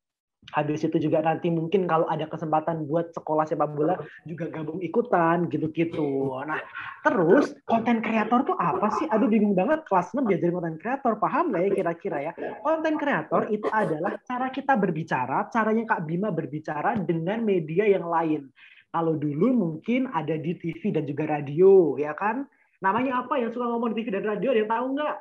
Habis itu juga nanti mungkin kalau ada kesempatan buat sekolah sepak bola juga gabung ikutan gitu-gitu. Nah, terus konten kreator tuh apa sih? Aduh, bingung banget kelas 6 diajarin konten kreator. Paham nggak ya kira-kira ya? Konten kreator itu adalah cara kita berbicara, caranya Kak Bima berbicara dengan media yang lain. Kalau dulu mungkin ada di TV dan juga radio, ya kan? Namanya apa yang suka ngomong di TV dan radio? Ada yang tahu nggak?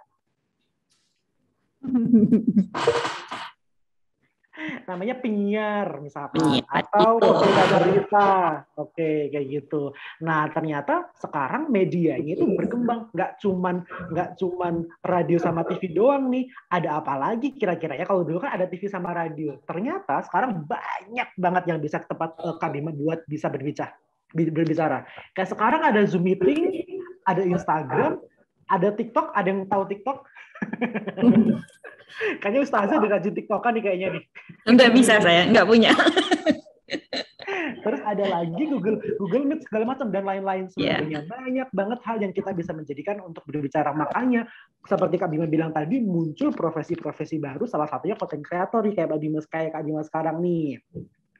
Namanya penyiar misalkan, atau berita. Oke, kayak gitu. Nah, ternyata sekarang medianya itu berkembang, nggak cuman radio sama TV doang nih. Ada apa lagi kira-kira ya? Kalau dulu kan ada TV sama radio. Ternyata sekarang banyak banget yang bisa ke tempat Kak Bima buat bisa berbicara. Kayak sekarang ada Zoom meeting, ada Instagram, ada TikTok. Ada yang tahu TikTok? Kayaknya Ustazah udah rajin TikTokan nih kayaknya nih. Nggak bisa saya, nggak punya. Terus ada lagi Google Meet segala macam dan lain-lain sebagainya. Banyak banget hal yang kita bisa menjadikan untuk berbicara. Makanya seperti Kak Bima bilang tadi, muncul profesi-profesi baru, salah satunya content creator nih, kayak Kak Bima sekarang nih.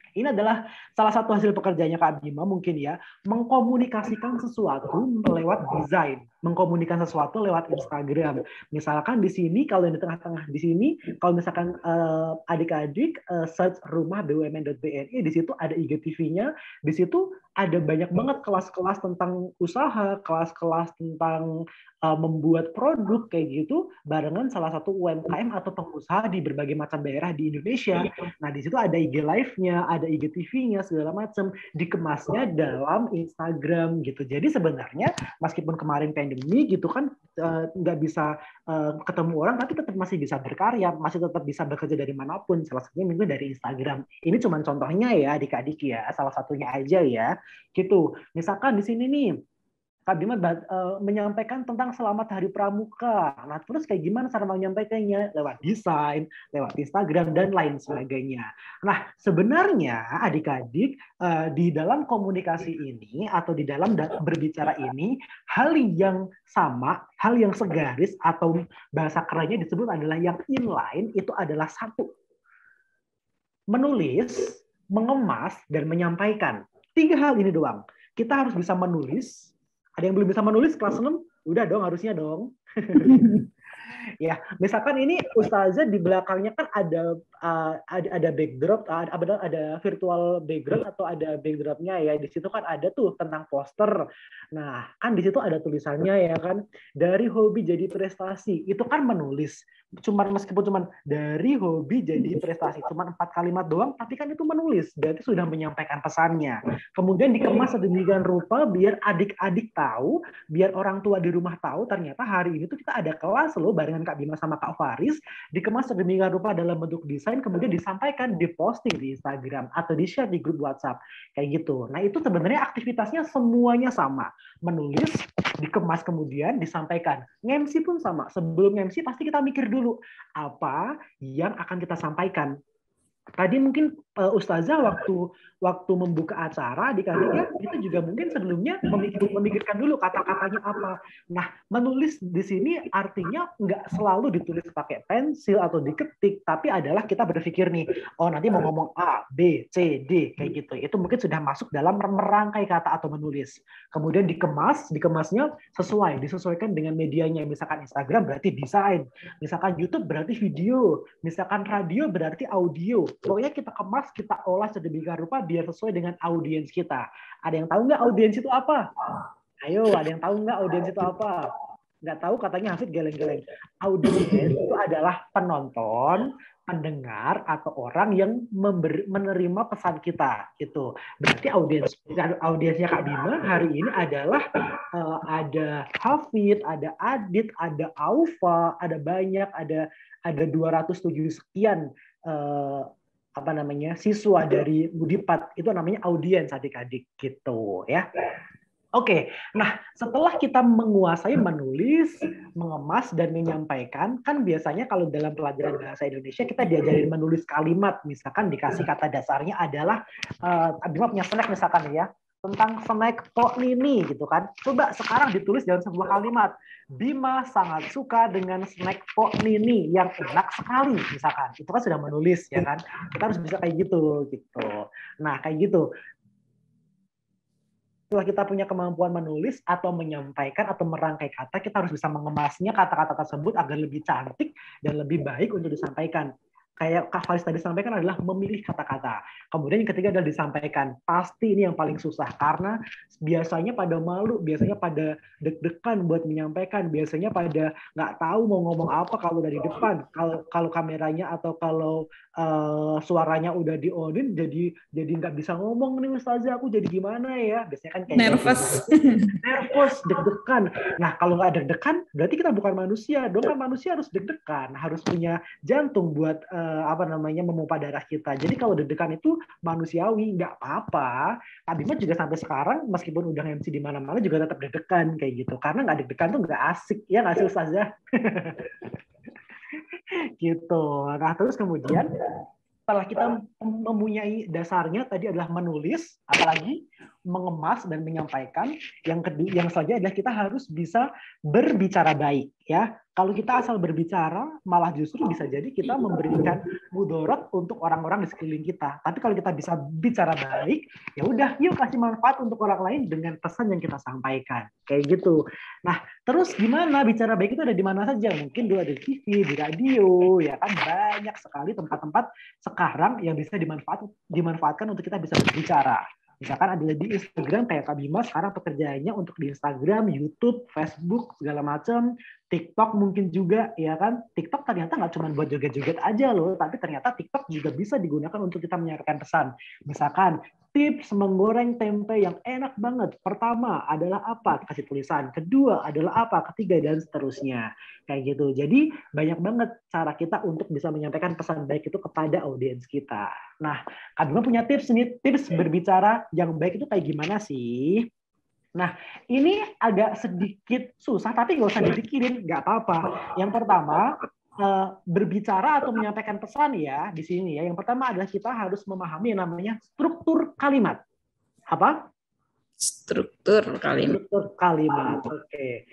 Ini adalah salah satu hasil pekerjaannya Kak Bima mungkin ya, mengkomunikasikan sesuatu lewat desain, mengkomunikasikan sesuatu lewat Instagram. Misalkan di sini, kalau di tengah-tengah di sini, kalau misalkan adik-adik search rumah bumn.bni, di situ ada IGTV-nya, di situ ada banyak banget kelas-kelas tentang usaha, kelas-kelas tentang membuat produk kayak gitu barengan salah satu UMKM atau pengusaha di berbagai macam daerah di Indonesia. Nah, di situ ada IG Live-nya, ada IGTV-nya segala macam, dikemasnya dalam Instagram gitu. Jadi sebenarnya meskipun kemarin pandemi gitu kan, nggak bisa ketemu orang, tapi tetap masih bisa berkarya, masih tetap bisa bekerja dari manapun. Salah satunya mungkin dari Instagram. Ini cuma contohnya ya, adik-adik ya, salah satunya aja ya, gitu. Misalkan di sini nih, Kak Bima menyampaikan tentang Selamat Hari Pramuka. Nah, terus kayak gimana cara menyampaikannya? Lewat desain, lewat Instagram, dan lain sebagainya. Nah, sebenarnya adik-adik di dalam komunikasi ini atau di dalam berbicara ini, hal yang sama, hal yang segaris atau bahasa kerennya disebut adalah yang inline, itu adalah satu. Menulis, mengemas, dan menyampaikan. 3 hal ini doang. Kita harus bisa menulis. Ada yang belum bisa menulis kelas 6? Udah dong, harusnya dong. Ya, misalkan ini Ustazah di belakangnya kan ada backdrop, ada virtual background atau ada backdropnya ya. Di situ kan ada tuh tentang poster. Nah, kan di situ ada tulisannya ya kan, dari hobi jadi prestasi. Itu kan menulis. Meskipun cuman dari hobi jadi prestasi, cuma 4 kalimat doang, tapi kan itu menulis. Berarti sudah menyampaikan pesannya. Kemudian dikemas sedemikian rupa biar adik-adik tahu, biar orang tua di rumah tahu ternyata hari ini tuh kita ada kelas loh barengan Kak Bima sama Kak Faris, dikemas sedemikian rupa dalam bentuk desain, kemudian disampaikan, diposting di Instagram atau di-share di grup WhatsApp kayak gitu. Nah, itu sebenarnya aktivitasnya semuanya sama. Menulis, dikemas kemudian disampaikan. MC pun sama. Sebelum MC pasti kita mikir dulu apa yang akan kita sampaikan. Tadi mungkin Ustazah waktu membuka acara di ya, itu juga mungkin sebelumnya memikirkan dulu kata-katanya apa. Nah, menulis di sini artinya nggak selalu ditulis pakai pensil atau diketik, tapi adalah kita berpikir nih, oh nanti mau ngomong A, B, C, D kayak gitu. Itu mungkin sudah masuk dalam merangkai kata atau menulis. Kemudian dikemasnya disesuaikan dengan medianya. Misalkan Instagram berarti desain, misalkan YouTube berarti video, misalkan radio berarti audio. Pokoknya kita kemas, kita olah sedemikian rupa biar sesuai dengan audiens kita. Ada yang tahu nggak audiens itu apa? Ayo, ada yang tahu nggak audiens itu apa? Nggak tahu, katanya Hafid geleng-geleng. Audiens itu adalah penonton, pendengar, atau orang yang menerima pesan kita. Gitu. Berarti audiensnya Kak Bima hari ini adalah ada Hafid, ada Adit, ada Aufa, ada banyak, ada 207 sekian siswa dari Budipat. Itu namanya audiens adik-adik gitu ya. Oke, nah setelah kita menguasai menulis, mengemas, dan menyampaikan, kan biasanya kalau dalam pelajaran bahasa Indonesia kita diajarin menulis kalimat, misalkan dikasih kata dasarnya adalah, Bima punya snack misalkan ya, tentang snack Pok Nini gitu kan. Coba sekarang ditulis dalam sebuah kalimat, Bima sangat suka dengan snack Pok Nini yang enak sekali misalkan. Itu kan sudah menulis ya kan. Kita harus bisa kayak gitu. Nah, kayak gitu. Setelah kita punya kemampuan menulis atau menyampaikan atau merangkai kata, kita harus bisa mengemasnya kata-kata tersebut agar lebih cantik dan lebih baik untuk disampaikan. Kayak Kak Faris tadi sampaikan adalah memilih kata-kata. Kemudian yang ketiga adalah disampaikan. Pasti ini yang paling susah karena biasanya pada malu, biasanya pada deg-degan buat menyampaikan, biasanya pada nggak tahu mau ngomong apa kalau dari depan. Kalau kameranya atau kalau suaranya udah di-on-in jadi nggak bisa ngomong nih Ustazah, aku jadi gimana ya? Biasanya kan kayak nervous. Nervous, deg-degan. Nah, kalau nggak deg-degan berarti kita bukan manusia. Dong kan manusia harus deg-degan, harus punya jantung buat memompa darah kita. Jadi kalau deg-degan itu manusiawi, nggak apa-apa. Kak Bima juga sampai sekarang meskipun udah MC di mana-mana juga tetap deg-degan kayak gitu. Karena nggak deg-degan tuh nggak asik, ya nggak sih Ustazah? Gitu. Nah, terus kemudian setelah kita mempunyai dasarnya tadi adalah menulis, apalagi mengemas dan menyampaikan. Yang selanjutnya adalah kita harus bisa berbicara baik ya. Kalau kita asal berbicara, malah justru bisa jadi kita memberikan mudarat untuk orang-orang di sekeliling kita. Tapi kalau kita bisa bicara baik, ya udah, yuk kasih manfaat untuk orang lain dengan pesan yang kita sampaikan. Kayak gitu. Nah, terus gimana bicara baik itu ada di mana saja? Mungkin dulu ada di TV, di radio, ya kan banyak sekali tempat-tempat sekarang yang bisa dimanfaatkan untuk kita bisa berbicara. Misalkan ada di Instagram kayak Kak Bima sekarang pekerjaannya untuk di Instagram, YouTube, Facebook, segala macam. TikTok mungkin juga, ya kan? TikTok ternyata nggak cuma buat joget-joget aja loh, tapi ternyata TikTok juga bisa digunakan untuk kita menyampaikan pesan. Misalkan, tips menggoreng tempe yang enak banget. Pertama adalah apa? Kasih tulisan. Kedua adalah apa? Ketiga, dan seterusnya. Kayak gitu. Jadi banyak banget cara kita untuk bisa menyampaikan pesan baik itu kepada audiens kita. Nah, Kak Bima punya tips nih, tips berbicara yang baik itu kayak gimana sih? Nah, ini agak sedikit susah, tapi nggak usah dipikirin, nggak apa-apa. Yang pertama, berbicara atau menyampaikan pesan ya di sini ya. Yang pertama adalah kita harus memahami yang namanya struktur kalimat. Apa? Struktur kalimat. Struktur kalimat. Oke.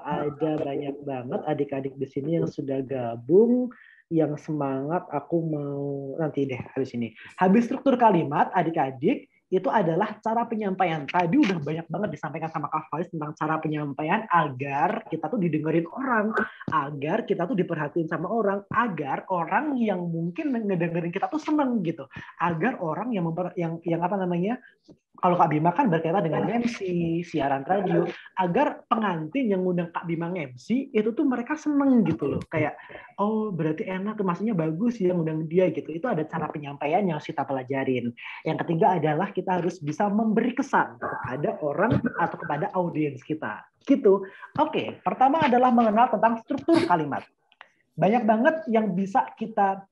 Ada banyak banget adik-adik di sini yang sudah gabung, yang semangat. Aku mau nanti deh habis ini. Habis struktur kalimat, adik-adik, itu adalah cara penyampaian. Tadi udah banyak banget disampaikan sama Kak Faiz tentang cara penyampaian agar kita tuh didengerin orang, agar kita tuh diperhatiin sama orang, agar orang yang mungkin ngedengerin kita tuh seneng gitu, agar orang yang apa namanya, kalau Kak Bima kan berkaitan dengan MC, siaran radio, agar pengantin yang ngundang Kak Bima MC itu tuh mereka seneng gitu loh. Kayak, oh berarti enak, maksudnya bagus ya ngundang dia gitu. Itu ada cara penyampaian yang harus kita pelajarin. Yang ketiga adalah kita harus bisa memberi kesan kepada orang atau kepada audiens kita. Gitu. Oke, pertama adalah mengenal tentang struktur kalimat. Banyak banget yang bisa kita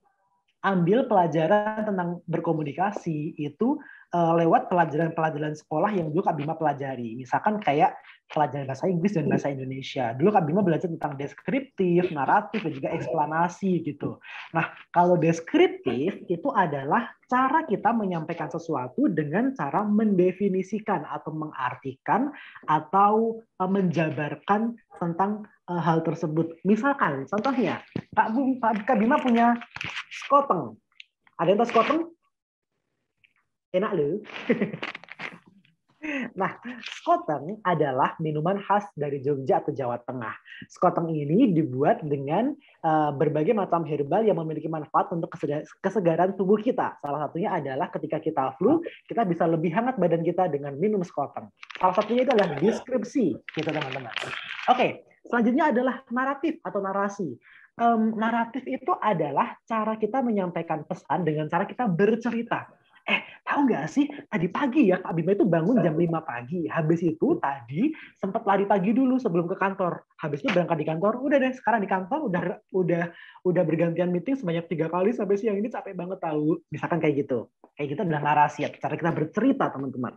ambil pelajaran tentang berkomunikasi itu lewat pelajaran-pelajaran sekolah yang dulu Kak Bima pelajari. Misalkan kayak pelajaran bahasa Inggris dan bahasa Indonesia. Dulu Kak Bima belajar tentang deskriptif, naratif, dan juga eksplanasi gitu. Nah, kalau deskriptif itu adalah cara kita menyampaikan sesuatu dengan cara mendefinisikan atau mengartikan atau menjabarkan tentang hal tersebut. Misalkan, contohnya, Kak Bima punya skoteng. Ada yang tahu skoteng? Enak loh. Nah, skoteng adalah minuman khas dari Jogja atau Jawa Tengah. Skoteng ini dibuat dengan berbagai macam herbal yang memiliki manfaat untuk kesegaran tubuh kita. Salah satunya adalah ketika kita flu, kita bisa lebih hangat badan kita dengan minum skoteng. Salah satunya itu adalah deskripsi, gitu teman-teman. Oke, selanjutnya adalah naratif atau narasi. Naratif itu adalah cara kita menyampaikan pesan dengan cara kita bercerita. Tahu nggak sih, tadi pagi ya Kak Bima itu bangun jam 5 pagi. Habis itu tadi sempat lari pagi dulu sebelum ke kantor. Habis itu berangkat di kantor, udah deh sekarang di kantor udah bergantian meeting sebanyak 3 kali sampai siang ini capek banget tahu. Misalkan kayak gitu. Kayak gitu adalah narasi, cara kita bercerita teman-teman.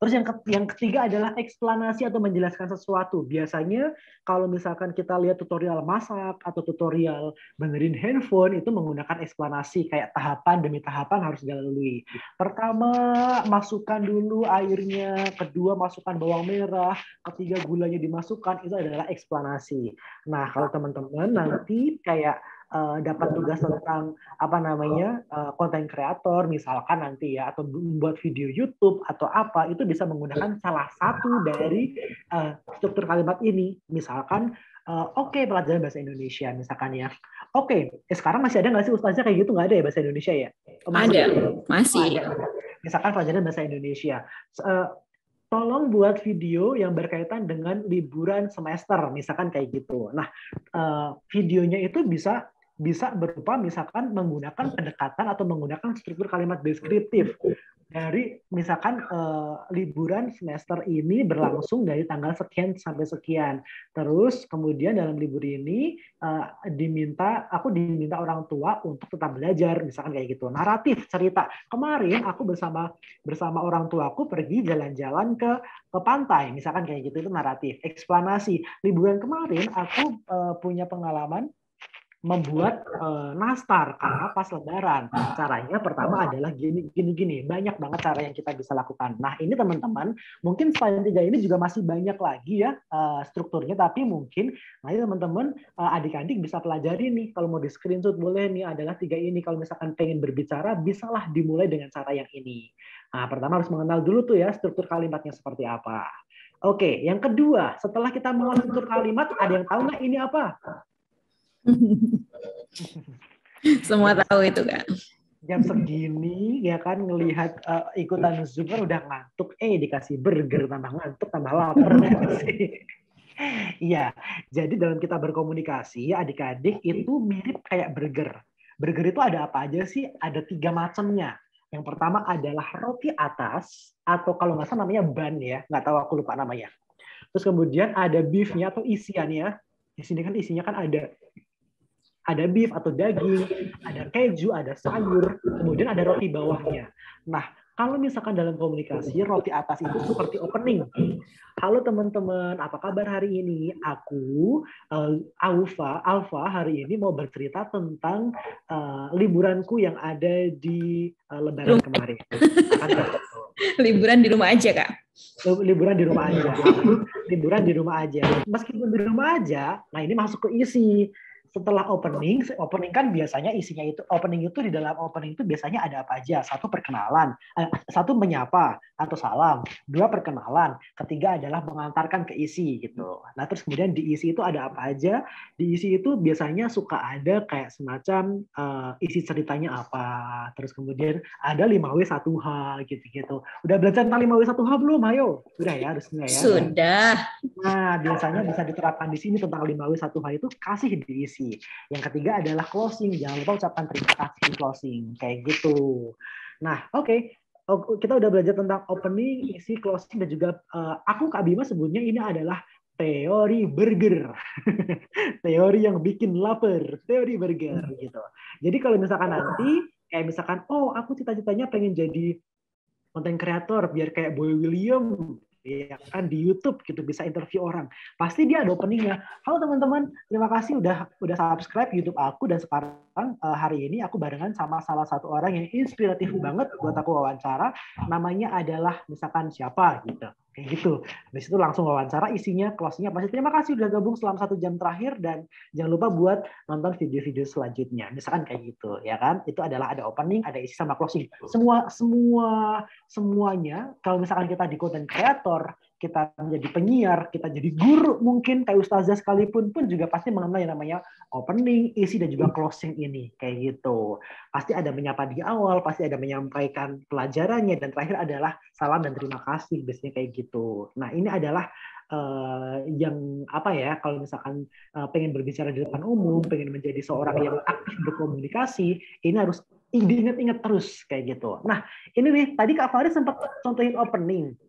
Terus yang ketiga adalah eksplanasi atau menjelaskan sesuatu. Biasanya kalau misalkan kita lihat tutorial masak atau tutorial benerin handphone itu menggunakan eksplanasi kayak tahapan demi tahapan harus dilalui. Pertama masukkan dulu airnya, kedua masukkan bawang merah, ketiga gulanya dimasukkan, itu adalah eksplanasi. Nah, kalau teman-teman nanti kayak dapat tugas tentang apa namanya konten kreator misalkan nanti ya, atau membuat video YouTube atau apa, itu bisa menggunakan salah satu dari struktur kalimat ini. Misalkan pelajaran bahasa Indonesia misalkan ya. Sekarang masih ada nggak sih Ustazah kayak gitu? Nggak ada ya bahasa Indonesia ya? Masih. Ada. Misalkan pelajaran bahasa Indonesia. Tolong buat video yang berkaitan dengan liburan semester, misalkan kayak gitu. Nah, videonya itu bisa berupa misalkan menggunakan pendekatan atau menggunakan struktur kalimat deskriptif. Dari misalkan liburan semester ini berlangsung dari tanggal sekian sampai sekian. Terus kemudian dalam libur ini aku diminta orang tua untuk tetap belajar, misalkan kayak gitu. Naratif, cerita. Kemarin aku bersama orang tuaku pergi jalan-jalan ke pantai, misalkan kayak gitu, itu naratif. Eksplanasi. Liburan kemarin aku punya pengalaman membuat nastar karena pas lebaran. Caranya pertama adalah gini. Banyak banget cara yang kita bisa lakukan. Nah, ini teman-teman, mungkin selain 3 ini juga masih banyak lagi ya strukturnya, tapi mungkin nanti teman-teman adik-adik bisa pelajari nih. Kalau mau di screenshot boleh nih, adalah 3 ini. Kalau misalkan pengen berbicara, bisalah dimulai dengan cara yang ini. Nah, pertama harus mengenal dulu tuh ya struktur kalimatnya seperti apa. Oke, yang kedua, setelah kita mengenal struktur kalimat, ada yang tahu nggak ini apa? Semua tahu itu kan. Jam segini ya kan ngelihat ikutan Zoom kan udah ngantuk, dikasih burger tambah ngantuk tambah lapar sih. Iya, jadi dalam kita berkomunikasi, adik-adik itu mirip kayak burger. Burger itu ada apa aja sih? Ada 3 macamnya. Yang pertama adalah roti atas, atau kalau nggak salah namanya bun ya, nggak tahu aku lupa namanya. Terus kemudian ada beefnya atau isiannya. Di sini kan isinya kan ada beef atau daging, ada keju, ada sayur, kemudian ada roti bawahnya. Nah, kalau misalkan dalam komunikasi, roti atas itu seperti opening. Halo teman-teman, apa kabar hari ini? Aku, Alfa hari ini mau bercerita tentang liburanku yang ada di Lebaran kemarin. Liburan di rumah aja, Kak. Liburan di rumah aja. Liburan di rumah aja. Meskipun di rumah aja, nah ini masuk ke isi. Setelah opening kan biasanya isinya itu, opening itu di dalam opening itu biasanya ada apa aja? Satu perkenalan, satu menyapa atau salam, dua perkenalan, ketiga adalah mengantarkan ke isi gitu. Nah terus kemudian di isi itu ada apa aja? Di isi itu biasanya suka ada kayak semacam isi ceritanya apa, terus kemudian ada 5W1H gitu-gitu. Udah belajar tentang 5W1H belum? Ayo, udah ya harusnya ya. Sudah. Nah biasanya bisa diterapkan di sini tentang 5W1H itu kasih diisi. Yang ketiga adalah closing. Jangan lupa ucapkan terima kasih di closing. Kayak gitu. Nah, oke. Kita udah belajar tentang opening, isi, closing, dan juga aku Kak Bima sebutnya ini adalah teori burger. Teori yang bikin lapar. Teori burger gitu. Jadi kalau misalkan nanti, kayak misalkan, oh aku cita-citanya pengen jadi konten kreator biar kayak Boy William, ya kan di YouTube gitu bisa interview orang. Pasti dia ada openingnya. Halo teman-teman, terima kasih udah subscribe YouTube aku dan sekarang hari ini aku barengan sama salah satu orang yang inspiratif banget buat aku wawancara. Namanya adalah misalkan siapa gitu. Kayak gitu. Habis itu langsung wawancara, isinya, closing-nya pasti terima kasih udah gabung selama 1 jam terakhir dan jangan lupa buat nonton video-video selanjutnya. Misalkan kayak gitu, ya kan? Itu adalah ada opening, ada isi sama closing. Semuanya kalau misalkan kita di content creator, kita menjadi penyiar, kita jadi guru mungkin kayak ustazah sekalipun pun juga pasti mengenal yang namanya opening, isi dan juga closing ini kayak gitu. Pasti ada menyapa di awal, pasti ada menyampaikan pelajarannya dan terakhir adalah salam dan terima kasih biasanya kayak gitu. Nah, ini adalah yang apa ya kalau misalkan pengen berbicara di depan umum, pengen menjadi seorang yang aktif berkomunikasi, ini harus diingat-ingat terus kayak gitu. Nah, ini nih tadi Kak Faris sempat contohin opening.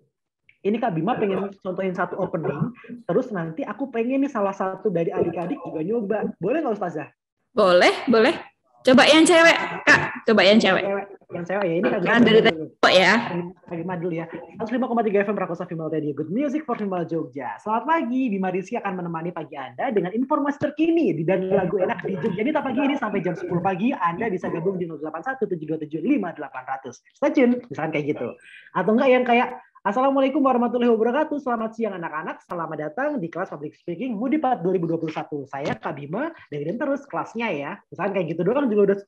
Ini Kak Bima pengen contohin satu opening, terus nanti aku pengen nih salah satu dari adik-adik juga nyoba. Boleh nggak Ustazah? Boleh, boleh. Coba yang cewek, Kak. Coba yang cewek. Yang cewek ya, ini Kak Bima. Dari tadi ya. Kak Bima dulu ya. 105,3 FM Rakosa Female Radio. Good Music for Female Jogja. Selamat pagi, Bima Rizky akan menemani pagi Anda dengan informasi terkini dan lagu enak di Jogja. Jadi pagi ini sampai jam 10 pagi Anda bisa gabung di 0817275800. Stay tune, misalkan kayak gitu. Atau enggak yang kayak Assalamualaikum warahmatullahi wabarakatuh. Selamat siang anak-anak. Selamat datang di kelas Public Speaking Mudipat 2021. Saya Kak Bima, dengerin terus kelasnya ya. Misalkan kayak gitu doang juga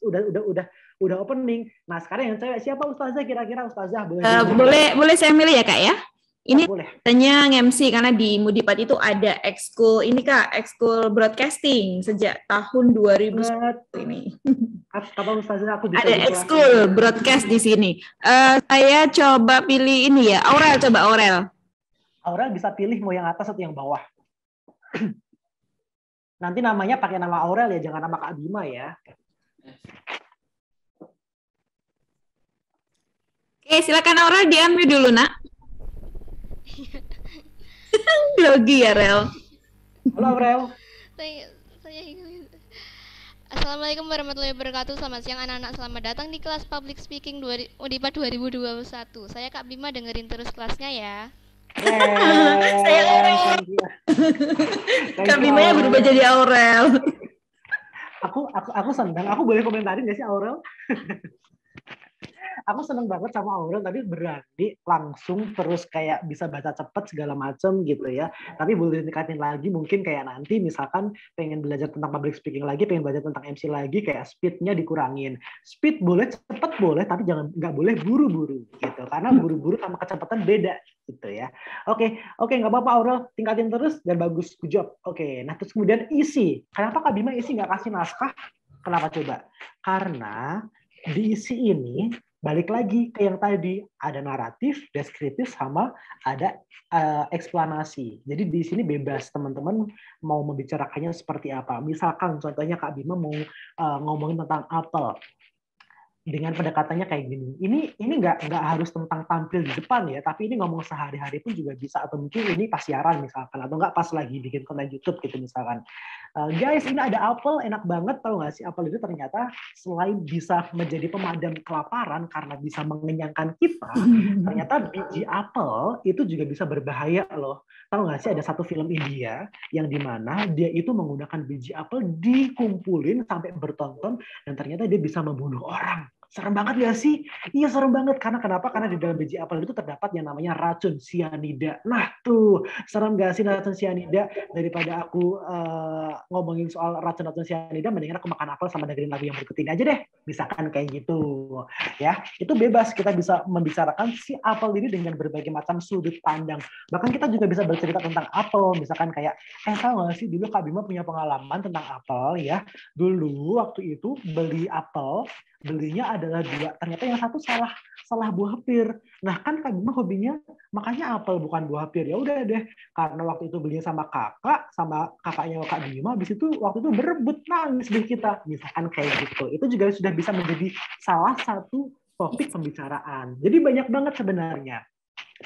udah opening. Nah, sekarang yang cewek siapa Ustazah kira-kira Ustazah? Boleh saya milih ya, Kak ya? Ini boleh. Tanya MC karena di Mudipat itu ada ekskul ini Kak, ekskul broadcasting sejak tahun 2000 ini. Apa Ustazah aku bisa ada ekskul broadcast di sini. Saya coba pilih ini ya, Aurel, coba Aurel. Aurel bisa pilih mau yang atas atau yang bawah. Nanti namanya pakai nama Aurel ya, jangan nama Kak Bima ya. Oke, silakan Aurel di-unmute dulu, Nak. Grogi ya, Rel. Halo, Rel. Assalamualaikum warahmatullahi wabarakatuh. Selamat siang anak-anak. Selamat datang di kelas Public Speaking Mudipat 2021. Saya Kak Bima, dengerin terus kelasnya ya. Saya Aurel. Kak Bima yang berubah jadi Aurel. Aku senang. Aku boleh komentarin nggak sih Aurel? Aku seneng banget sama Aurel tadi berani langsung terus kayak bisa baca cepet segala macem gitu ya. Tapi boleh ditingkatin lagi mungkin kayak nanti misalkan pengen belajar tentang public speaking lagi, pengen belajar tentang MC lagi kayak speednya dikurangin. Speed boleh, cepet boleh, tapi nggak boleh buru-buru gitu. Karena buru-buru sama kecepatan beda gitu ya. Oke, nggak apa-apa Aurel, tingkatin terus dan bagus, good job. Oke, nah terus kemudian isi. Kenapa Kak Bima isi nggak kasih naskah? Kenapa coba? Karena di isi ini Balik lagi ke yang tadi, ada naratif, deskriptif, sama ada eksplanasi. Jadi di sini bebas teman-teman mau membicarakannya seperti apa. Misalkan contohnya Kak Bima mau ngomongin tentang apel dengan pendekatannya kayak gini. Ini nggak harus tentang tampil di depan ya, tapi ini ngomong sehari-hari pun juga bisa, atau mungkin ini pas siaran misalkan, atau nggak pas lagi bikin konten YouTube gitu misalkan. Guys, ini ada apel, enak banget, tahu nggak sih apel itu ternyata selain bisa menjadi pemadam kelaparan karena bisa mengenyangkan kita, ternyata biji apel itu juga bisa berbahaya loh. Tahu nggak sih ada satu film India yang dimana dia itu menggunakan biji apel dikumpulin sampai bertonton dan ternyata dia bisa membunuh orang. Serem banget ya sih? Iya serem banget. Karena kenapa? Karena di dalam biji apel itu terdapat yang namanya racun sianida. Nah tuh, serem gak sih racun sianida? Daripada aku ngomongin soal racun-racun sianida, mendingan aku makan apel sama dengerin lagu yang berikut ini aja deh. Misalkan kayak gitu. Ya, itu bebas. Kita bisa membicarakan si apel ini dengan berbagai macam sudut pandang. Bahkan kita juga bisa bercerita tentang apel. Misalkan kayak, tahu gak sih dulu Kak Bima punya pengalaman tentang apel ya. Dulu waktu itu beli apel, belinya adalah 2, ternyata yang satu salah buah pir. Nah kan Kak Bima hobinya makanya apel bukan buah pir. Ya udah deh, karena waktu itu belinya sama kakaknya Kak Bima, habis itu waktu itu berebut, nangis deh kita, misalkan kayak gitu. Itu juga sudah bisa menjadi salah satu topik pembicaraan. Jadi banyak banget sebenarnya.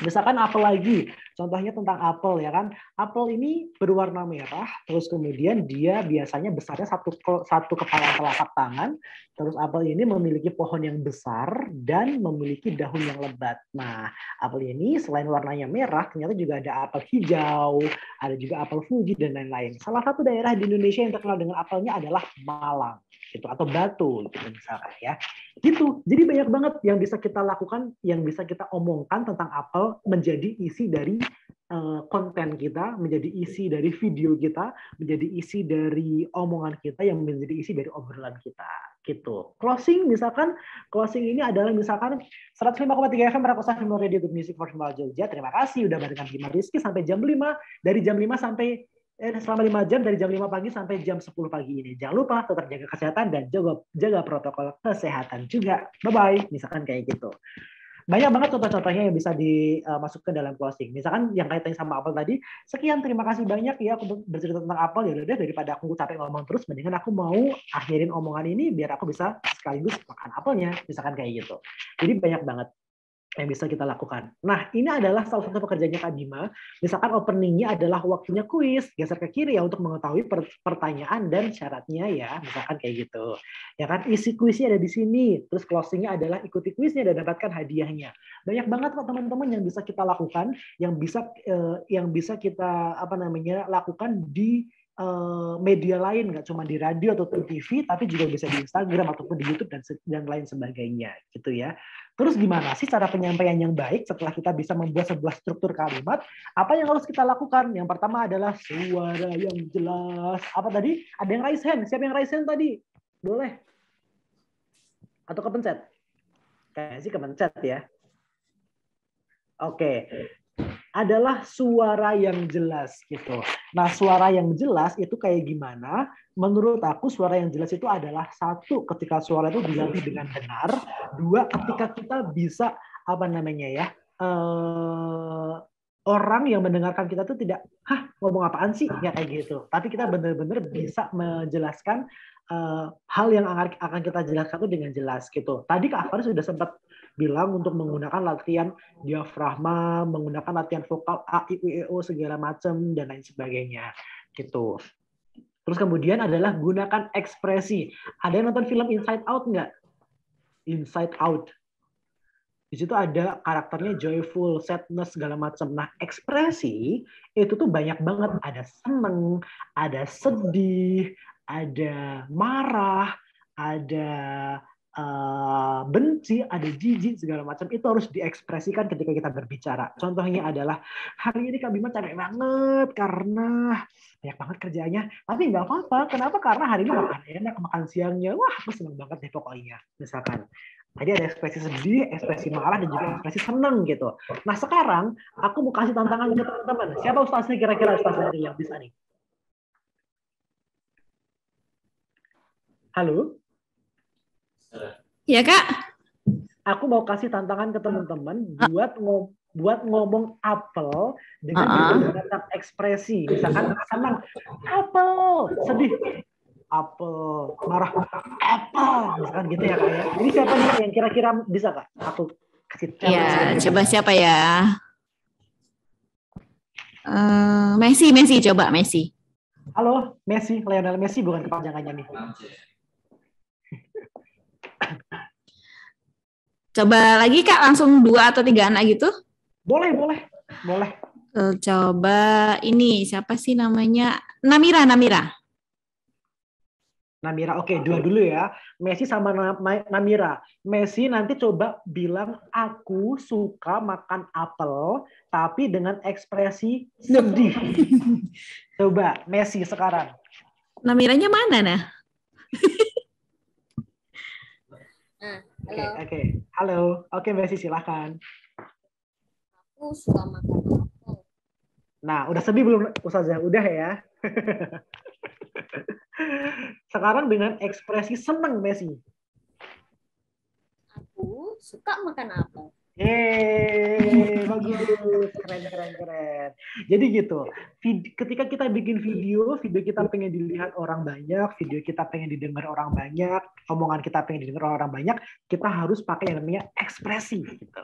Misalkan apel lagi, contohnya tentang apel ya kan. Apel ini berwarna merah, terus kemudian dia biasanya besarnya satu kepala telapak tangan. Terus apel ini memiliki pohon yang besar dan memiliki daun yang lebat. Nah, apel ini selain warnanya merah, ternyata juga ada apel hijau, ada juga apel Fuji dan lain-lain. Salah satu daerah di Indonesia yang terkenal dengan apelnya adalah Malang, gitu, atau Batu, gitu misalkan ya. Gitu. Jadi banyak banget yang bisa kita lakukan, yang bisa kita omongkan tentang apel menjadi isi dari konten kita, menjadi isi dari video kita, menjadi isi dari omongan kita, yang menjadi isi dari obrolan kita. Gitu. Closing misalkan, closing ini adalah misalkan 105,3 FM Merakosa Film Radio Good Music for Small Jogja. Terima kasih udah barengan Bima Rizky sampai jam 5, dari jam 5 sampai selama 5 jam, dari jam 5 pagi sampai jam 10 pagi ini. Jangan lupa tetap jaga kesehatan dan jaga protokol kesehatan juga. Bye-bye. Misalkan kayak gitu. Banyak banget contoh-contohnya yang bisa dimasukkan dalam closing. Misalkan yang kaitannya sama apel tadi, sekian, terima kasih banyak ya aku bercerita tentang apel. Ya udah, daripada aku capek ngomong terus, mendingan aku mau akhirin omongan ini biar aku bisa sekaligus makan apelnya. Misalkan kayak gitu. Jadi banyak banget yang bisa kita lakukan. Nah, ini adalah salah satu pekerjaannya Kak Bima. Misalkan openingnya adalah waktunya kuis, geser ke kiri ya untuk mengetahui pertanyaan dan syaratnya ya, misalkan kayak gitu. Ya kan, isi kuisnya ada di sini, terus closingnya adalah ikuti kuisnya dan dapatkan hadiahnya. Banyak banget kok teman-teman yang bisa kita lakukan, yang bisa kita lakukan di media lain, nggak cuma di radio atau TV, tapi juga bisa di Instagram ataupun di YouTube dan lain sebagainya, gitu ya. Terus gimana sih cara penyampaian yang baik setelah kita bisa membuat sebuah struktur kalimat? Apa yang harus kita lakukan? Yang pertama adalah suara yang jelas. Apa tadi? Ada yang raise hand. Siapa yang raise hand tadi? Boleh? Atau kepencet? Kayaknya sih kepencet ya. Oke. Adalah suara yang jelas gitu. Nah, suara yang jelas itu kayak gimana? Menurut aku suara yang jelas itu adalah 1, ketika suara itu dilatih dengan benar. 2, ketika kita bisa orang yang mendengarkan kita tuh tidak, ngomong apaan sih? Ya kayak gitu. Tapi kita benar-benar bisa menjelaskan hal yang akan kita jelaskan itu dengan jelas gitu. Tadi Kak Faris sudah sempat bilang untuk menggunakan latihan diafragma, menggunakan latihan vokal A, I, U, E, O segala macam dan lain sebagainya gitu. Terus kemudian adalah gunakan ekspresi. Ada yang nonton film Inside Out nggak? Inside Out. Di situ ada karakternya joyful, sadness segala macam. Nah, ekspresi itu tuh banyak banget. Ada seneng, ada sedih, ada marah, ada benci, ada jijik segala macam. Itu harus diekspresikan ketika kita berbicara. Contohnya adalah hari ini Kak Bima capek banget karena banyak banget kerjanya, tapi nggak apa-apa. Kenapa? Karena hari ini makan enak, makan siangnya, wah aku seneng banget deh pokoknya. Misalkan tadi ada ekspresi sedih, ekspresi marah, dan juga ekspresi seneng gitu. Nah sekarang aku mau kasih tantangan ke teman-teman. Siapa ustaznya kira-kira ustaznya yang bisa nih? Halo? Ya Kak. Aku mau kasih tantangan ke teman-teman buat ngomong apel dengan menggunakan ekspresi. Misalkan senang, apel, sedih, apel, marah, apel, misalkan gitu ya Kak ya. Jadi siapa nih yang kira-kira bisa Kak? Aku kasih challenge. Ya, coba siapa ya? Messi, coba Messi. Halo, Messi, Lionel Messi bukan kepanjangannya nih. Coba lagi Kak, langsung 2 atau 3 anak gitu? Boleh. Coba ini, siapa sih namanya? Namira. Namira, oke, 2 dulu ya. Messi sama Namira. Messi nanti coba bilang, aku suka makan apel, tapi dengan ekspresi sedih. Coba, Messi sekarang. Namiranya mana nah? Oke. Halo. Oke, Messi silakan. Aku suka makan apel. Nah, udah sedih belum Ustazah? Udah ya. Sekarang dengan ekspresi senang Messi. Aku suka makan apel. Yeay, bagus, keren. Jadi gitu, ketika kita bikin video kita pengen dilihat orang banyak, video kita pengen didengar orang banyak, omongan kita pengen didengar orang banyak, kita harus pakai yang namanya ekspresi. Gitu.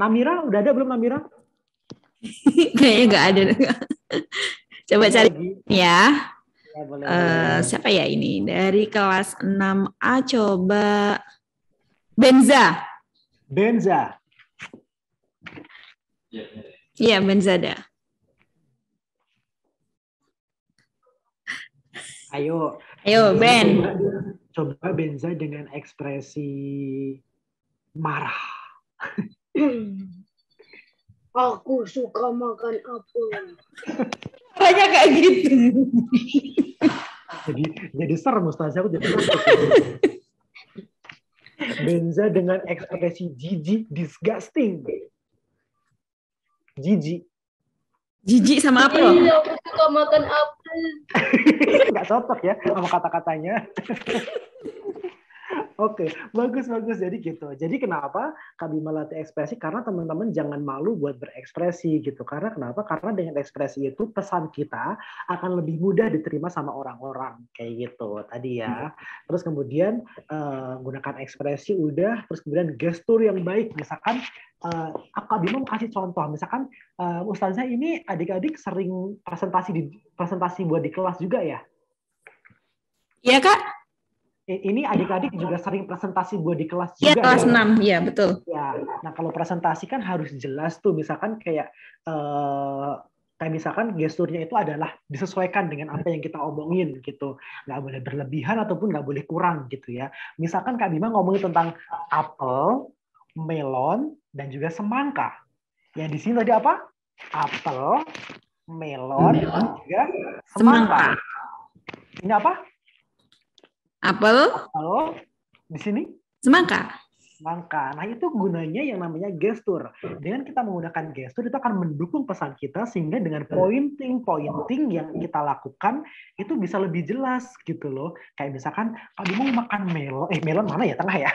Namira, udah ada belum Namira? Kayaknya nggak ada. Coba cari ya. Ya, boleh. Siapa ya ini? Dari kelas 6A coba Benza. Iya, Benzada. Ayo, Ben. Coba Benza dengan ekspresi marah. Aku suka makan apel. Caranya kayak gitu. jadi serem Ustazah, aku jadi Benza dengan ekspresi jijik, disgusting. Jijik sama apa loh? Iya, aku suka makan apel. Nggak cocok ya sama kata-katanya. Oke, bagus. Jadi gitu. Jadi kenapa kami melatih ekspresi? Karena teman-teman jangan malu buat berekspresi gitu. Karena kenapa? Karena dengan ekspresi itu pesan kita akan lebih mudah diterima sama orang-orang kayak gitu tadi ya. Terus kemudian gunakan ekspresi udah. Terus kemudian gestur yang baik. Misalkan Kak Bima mau kasih contoh. Misalkan Ustazah ini adik-adik sering presentasi buat di kelas juga ya? Iya Kak. Ini adik-adik juga sering presentasi buat di kelas juga. Iya, kelas 6, ya betul. Ya, nah kalau presentasi kan harus jelas tuh, misalkan kayak misalkan gesturnya itu adalah disesuaikan dengan apa yang kita omongin gitu, nggak boleh berlebihan ataupun nggak boleh kurang gitu ya. Misalkan Kak Bima ngomongin tentang apel, melon, dan juga semangka. Yang di sini tadi apa? Apel, melon, dan juga semangka. Ini apa? Apel. Di sini? Semangka. Nah, itu gunanya yang namanya gestur. Dengan kita menggunakan gestur, itu akan mendukung pesan kita sehingga dengan pointing yang kita lakukan itu bisa lebih jelas gitu loh. Kayak misalkan, kalau mau makan melon mana ya? Tengah ya?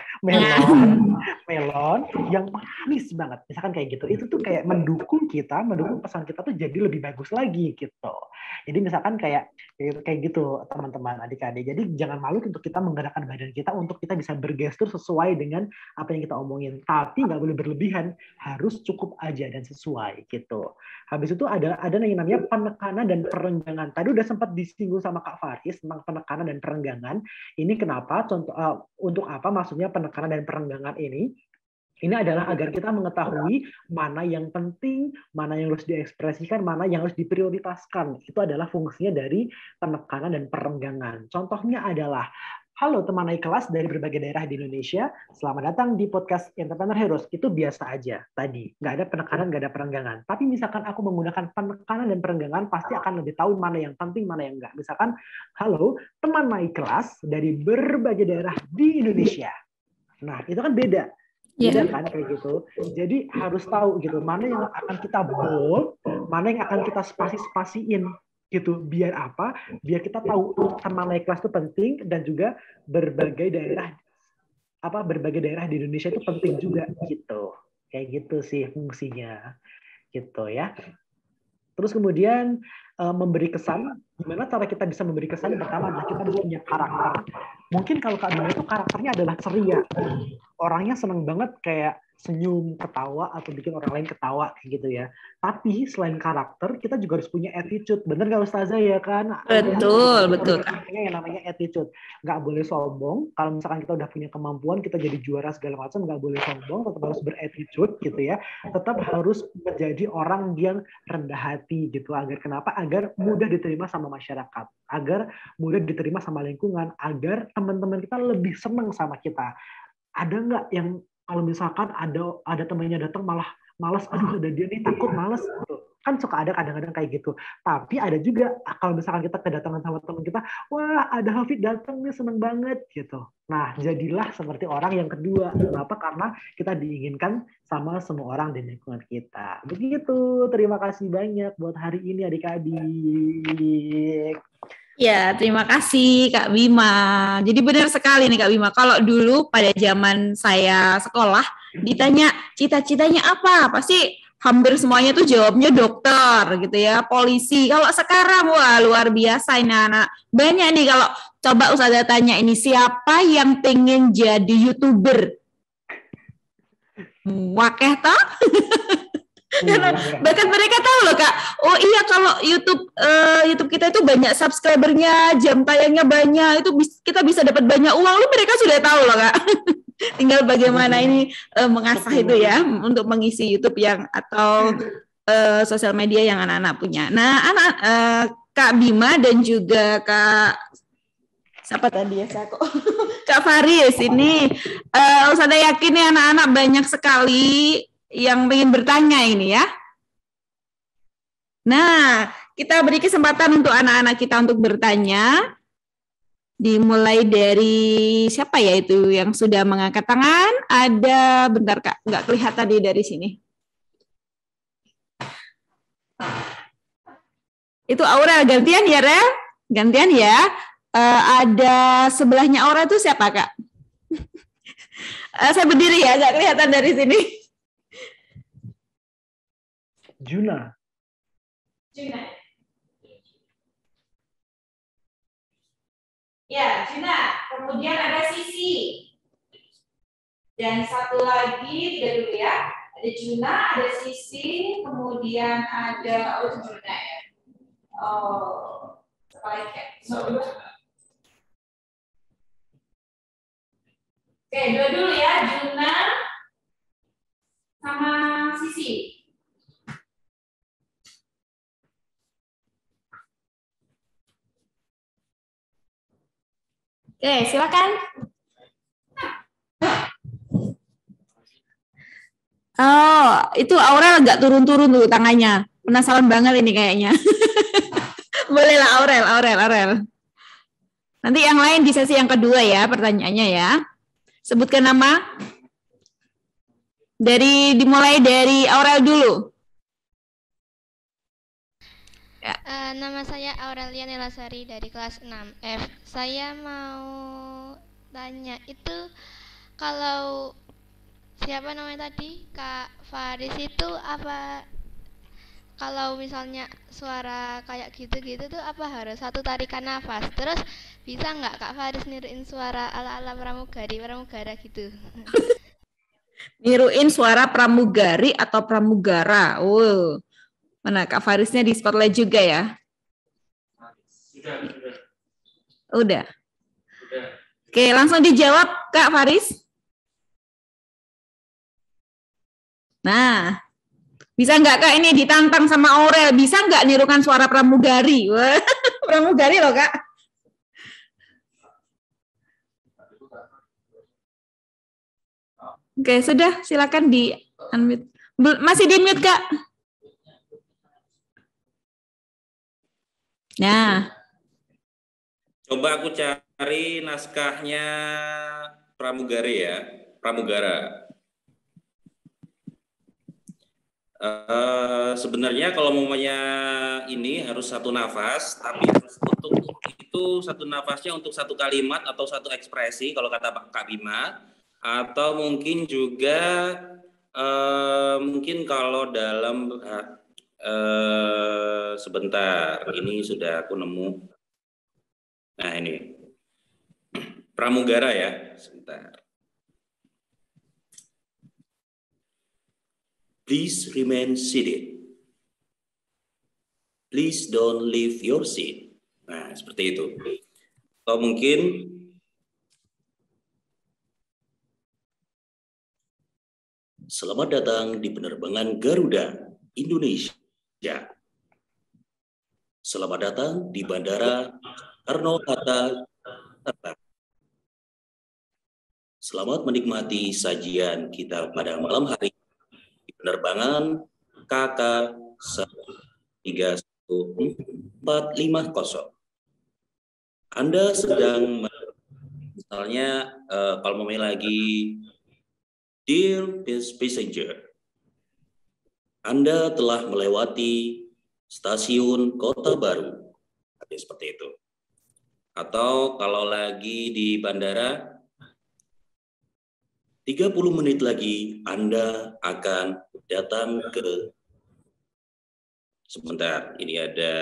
Melon yang manis banget. Misalkan kayak gitu. Itu tuh kayak mendukung pesan kita tuh jadi lebih bagus lagi gitu. Jadi misalkan kayak gitu teman-teman, adik-adik. Jadi jangan malu untuk kita menggerakkan badan kita untuk kita bisa bergestur sesuai dengan apa yang kita omongin, tapi nggak boleh berlebihan, harus cukup aja dan sesuai gitu. Habis itu ada yang namanya penekanan dan perenggangan. Tadi udah sempat disinggung sama Kak Faris tentang penekanan dan perenggangan. Ini kenapa? Untuk apa maksudnya penekanan dan perenggangan ini? Ini adalah agar kita mengetahui mana yang penting, mana yang harus diekspresikan, mana yang harus diprioritaskan. Itu adalah fungsinya dari penekanan dan perenggangan. Contohnya adalah, halo teman naik kelas dari berbagai daerah di Indonesia, selamat datang di podcast Entrepreneur Heroes. Itu biasa aja tadi, nggak ada penekanan, nggak ada perenggangan. Tapi misalkan aku menggunakan penekanan dan perenggangan, pasti akan lebih tahu mana yang penting, mana yang nggak. Misalkan, halo teman naik kelas dari berbagai daerah di Indonesia. Nah, itu kan beda. Beda kan kayak gitu. Jadi harus tahu gitu, mana yang akan kita bold, mana yang akan kita spasiin gitu. Biar apa? Biar kita tahu teman naik kelas itu penting dan juga berbagai daerah berbagai daerah di Indonesia itu penting juga gitu. Kayak gitu sih fungsinya gitu ya. Terus kemudian memberi kesan, gimana cara kita bisa memberi kesan? Pertama adalah kita harus punya karakter. Mungkin kalau Kak Bima itu karakternya adalah ceria. Orangnya seneng banget kayak senyum, ketawa, atau bikin orang lain ketawa kayak gitu ya. Tapi selain karakter, kita juga harus punya attitude. Bener nggak Ustazah ya kan? Betul. Yang namanya attitude. Nggak boleh sombong. Kalau misalkan kita udah punya kemampuan, kita jadi juara segala macam, nggak boleh sombong. Tetap harus berattitude gitu ya. Tetap harus menjadi orang yang rendah hati gitu. Agar kenapa? Agar mudah diterima sama masyarakat. Agar mudah diterima sama lingkungan. Agar teman-teman kita lebih senang sama kita. Ada nggak yang kalau misalkan ada temannya datang malah malas, aduh ada dia nih takut malas gitu. Kan suka ada kadang-kadang kayak gitu. Tapi ada juga kalau misalkan kita kedatangan sama teman kita, wah ada Hafid datang nih seneng banget gitu. Nah jadilah seperti orang yang kedua. Kenapa? Karena kita diinginkan sama semua orang di lingkungan kita. Begitu. Terima kasih banyak buat hari ini adik-adik. Ya, terima kasih Kak Bima. Jadi benar sekali nih Kak Bima. Kalau dulu pada zaman saya sekolah ditanya cita-citanya apa, pasti hampir semuanya tuh jawabnya dokter gitu ya, polisi. Kalau sekarang wah luar biasa ini anak. Banyak nih kalau coba Ustazah tanya ini siapa yang pengen jadi YouTuber? Wakeh toh? Bahkan mereka tahu loh Kak, oh iya kalau YouTube kita itu banyak subscribernya, jam tayangnya banyak, itu kita bisa dapat banyak uang. Mereka sudah tahu loh Kak. Tinggal bagaimana ini mengasah itu ya untuk mengisi YouTube yang atau sosial media yang anak-anak punya. Nah, Kak Bima dan juga Kak siapa tadi ya saya kok Kak Faris ini Ustazah yakin nih anak-anak banyak sekali yang ingin bertanya ini ya. Nah, kita beri kesempatan untuk anak-anak kita untuk bertanya. Dimulai dari siapa ya itu yang sudah mengangkat tangan? Ada, bentar Kak, nggak kelihatan dari sini. Itu Aurel, gantian ya Rel? Gantian ya. Ada sebelahnya Aurel itu siapa Kak? Saya berdiri ya, nggak kelihatan dari sini. Juna. Ya, Juna. Kemudian ada Sisi. Dan satu lagi, tidak dulu ya. Ada Juna, ada Sisi, kemudian ada Juna ya. Oh, sebaliknya. Oke, dua dulu ya, Juna sama Sisi. Oke, silakan. Oh, itu Aurel nggak turun-turun tuh tangannya. Penasaran banget ini kayaknya. Boleh lah Aurel. Nanti yang lain di sesi yang kedua ya pertanyaannya ya. Sebutkan nama. Dimulai dari Aurel dulu. Ya. Nama saya Aurelia Nelasari dari kelas 6F. Saya mau tanya itu kalau siapa namanya tadi Kak Faris itu apa kalau misalnya suara kayak gitu-gitu tuh apa harus satu tarikan nafas? Terus bisa nggak Kak Faris niruin suara ala-ala pramugara gitu? Niruin suara pramugari atau pramugara. Oh. Mana Kak Farisnya di spotlight juga ya? Udah. Oke, langsung dijawab Kak Faris. Nah, bisa nggak Kak ini ditantang sama Aurel? Bisa nggak nirukan suara pramugari? Wah, pramugari loh Kak. Oke, sudah silakan di unmute. Masih di mute Kak. Nah, coba aku cari naskahnya pramugari ya, pramugara. Sebenarnya kalau mamanya ini harus satu nafas, tapi untuk itu satu nafasnya untuk satu kalimat atau satu ekspresi kalau kata Kak Bima, atau mungkin juga mungkin kalau dalam sebentar, ini sudah aku nemu. Nah ini pramugara ya, sebentar. Please remain seated. Please don't leave your seat. Nah, seperti itu. Atau mungkin selamat datang di penerbangan Garuda Indonesia. Selamat datang di Bandara Soekarno-Hatta, Jakarta. Selamat menikmati sajian kita pada malam hari di penerbangan KK 31450. Anda sedang misalnya kalau mau lagi Dear passenger, Anda telah melewati stasiun Kota Baru. Seperti itu. Atau kalau lagi di bandara, 30 menit lagi Anda akan datang ke, sebentar, ini ada,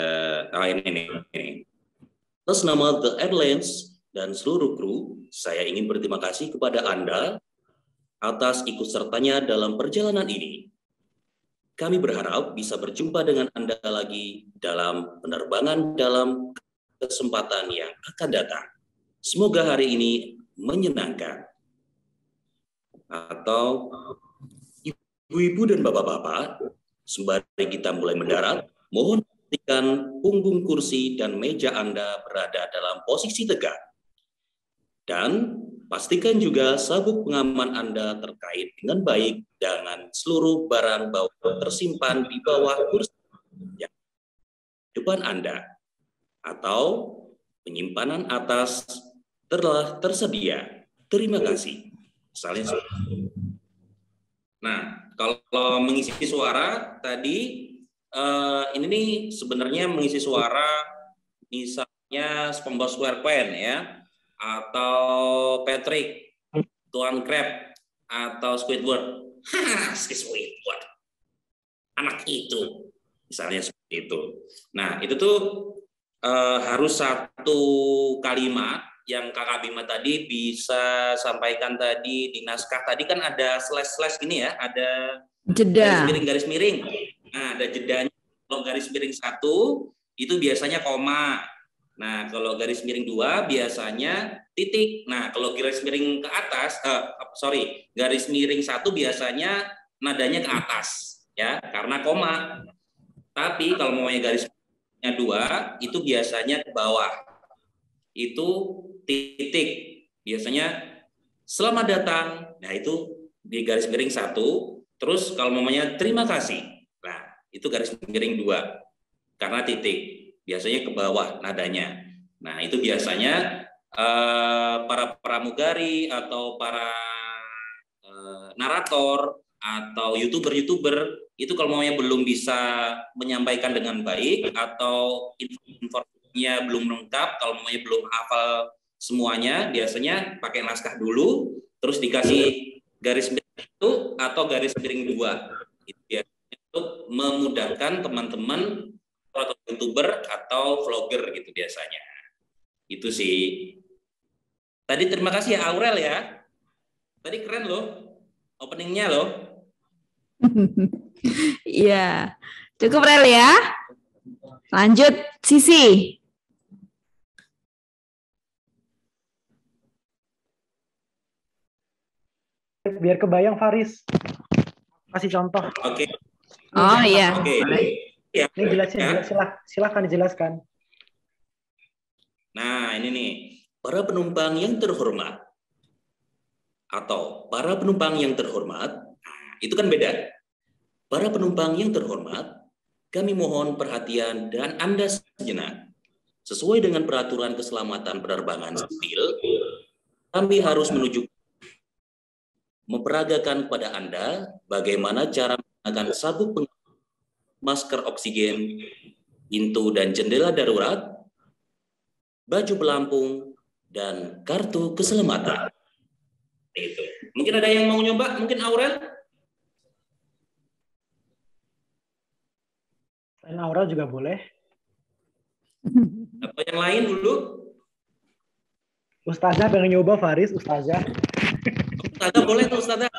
ini. Atas nama The Airlines dan seluruh kru, saya ingin berterima kasih kepada Anda atas ikut sertanya dalam perjalanan ini. Kami berharap bisa berjumpa dengan Anda lagi dalam penerbangan dalam kesempatan yang akan datang. Semoga hari ini menyenangkan. Atau ibu-ibu dan bapak-bapak, sembari kita mulai mendarat, mohon pastikan punggung kursi dan meja Anda berada dalam posisi tegak. Dan pastikan juga sabuk pengaman Anda terkait dengan baik dengan seluruh barang bawaan tersimpan di bawah kursi yang di depan Anda. Atau penyimpanan atas telah tersedia. Terima kasih. Misalnya, nah, kalau mengisi suara tadi, ini nih sebenarnya mengisi suara misalnya SpongeBob SquarePants ya, atau Patrick, Tuan Crab, atau Squidward. Squidward, anak itu, misalnya seperti itu. Nah, itu tuh harus satu kalimat yang Kakak Bima tadi bisa sampaikan tadi di naskah. Tadi kan ada slash gini ya, ada jeda. Garis miring. Nah, ada jedanya. Kalau garis miring 1 itu biasanya koma. Nah, kalau garis miring 2 biasanya titik. Nah, kalau garis miring ke atas, garis miring 1 biasanya nadanya ke atas, ya, karena koma. Tapi kalau mau garis miringnya 2, itu biasanya ke bawah. Itu titik. Biasanya selamat datang. Nah, itu di garis miring 1. Terus kalau mamanya terima kasih. Nah, itu garis miring 2. Karena titik. Biasanya ke bawah nadanya. Nah, itu biasanya para pramugari atau para narator atau youtuber itu kalau maunya belum bisa menyampaikan dengan baik atau informasinya belum lengkap, kalau maunya belum hafal semuanya, biasanya pakai naskah dulu, terus dikasih garis miring 1 atau garis miring 2. Itu biasanya untuk memudahkan teman-teman atau youtuber atau vlogger gitu biasanya. Itu sih. Tadi terima kasih ya Aurel ya. Tadi keren loh openingnya loh. Iya. Cukup Rel ya. Lanjut Sisi. Biar kebayang Faris. Kasih contoh. Oke. Oh iya. Oke. Ya, ini jelasin, ya. Silahkan dijelaskan. Nah, ini nih, para penumpang yang terhormat atau para penumpang yang terhormat, itu kan beda. Para penumpang yang terhormat, kami mohon perhatian dan Anda sejenak. Sesuai dengan peraturan keselamatan penerbangan sipil, kami harus memperagakan kepada Anda bagaimana cara menggunakan sabuk pengaman, masker oksigen, pintu dan jendela darurat, baju pelampung, dan kartu keselamatan. Itu. Mungkin ada yang mau nyoba? Mungkin Aurel? Dan Aurel juga boleh. Atau yang lain dulu? Ustazah pengen nyoba, Faris, Ustazah. Ustazah boleh tuh, Ustazah.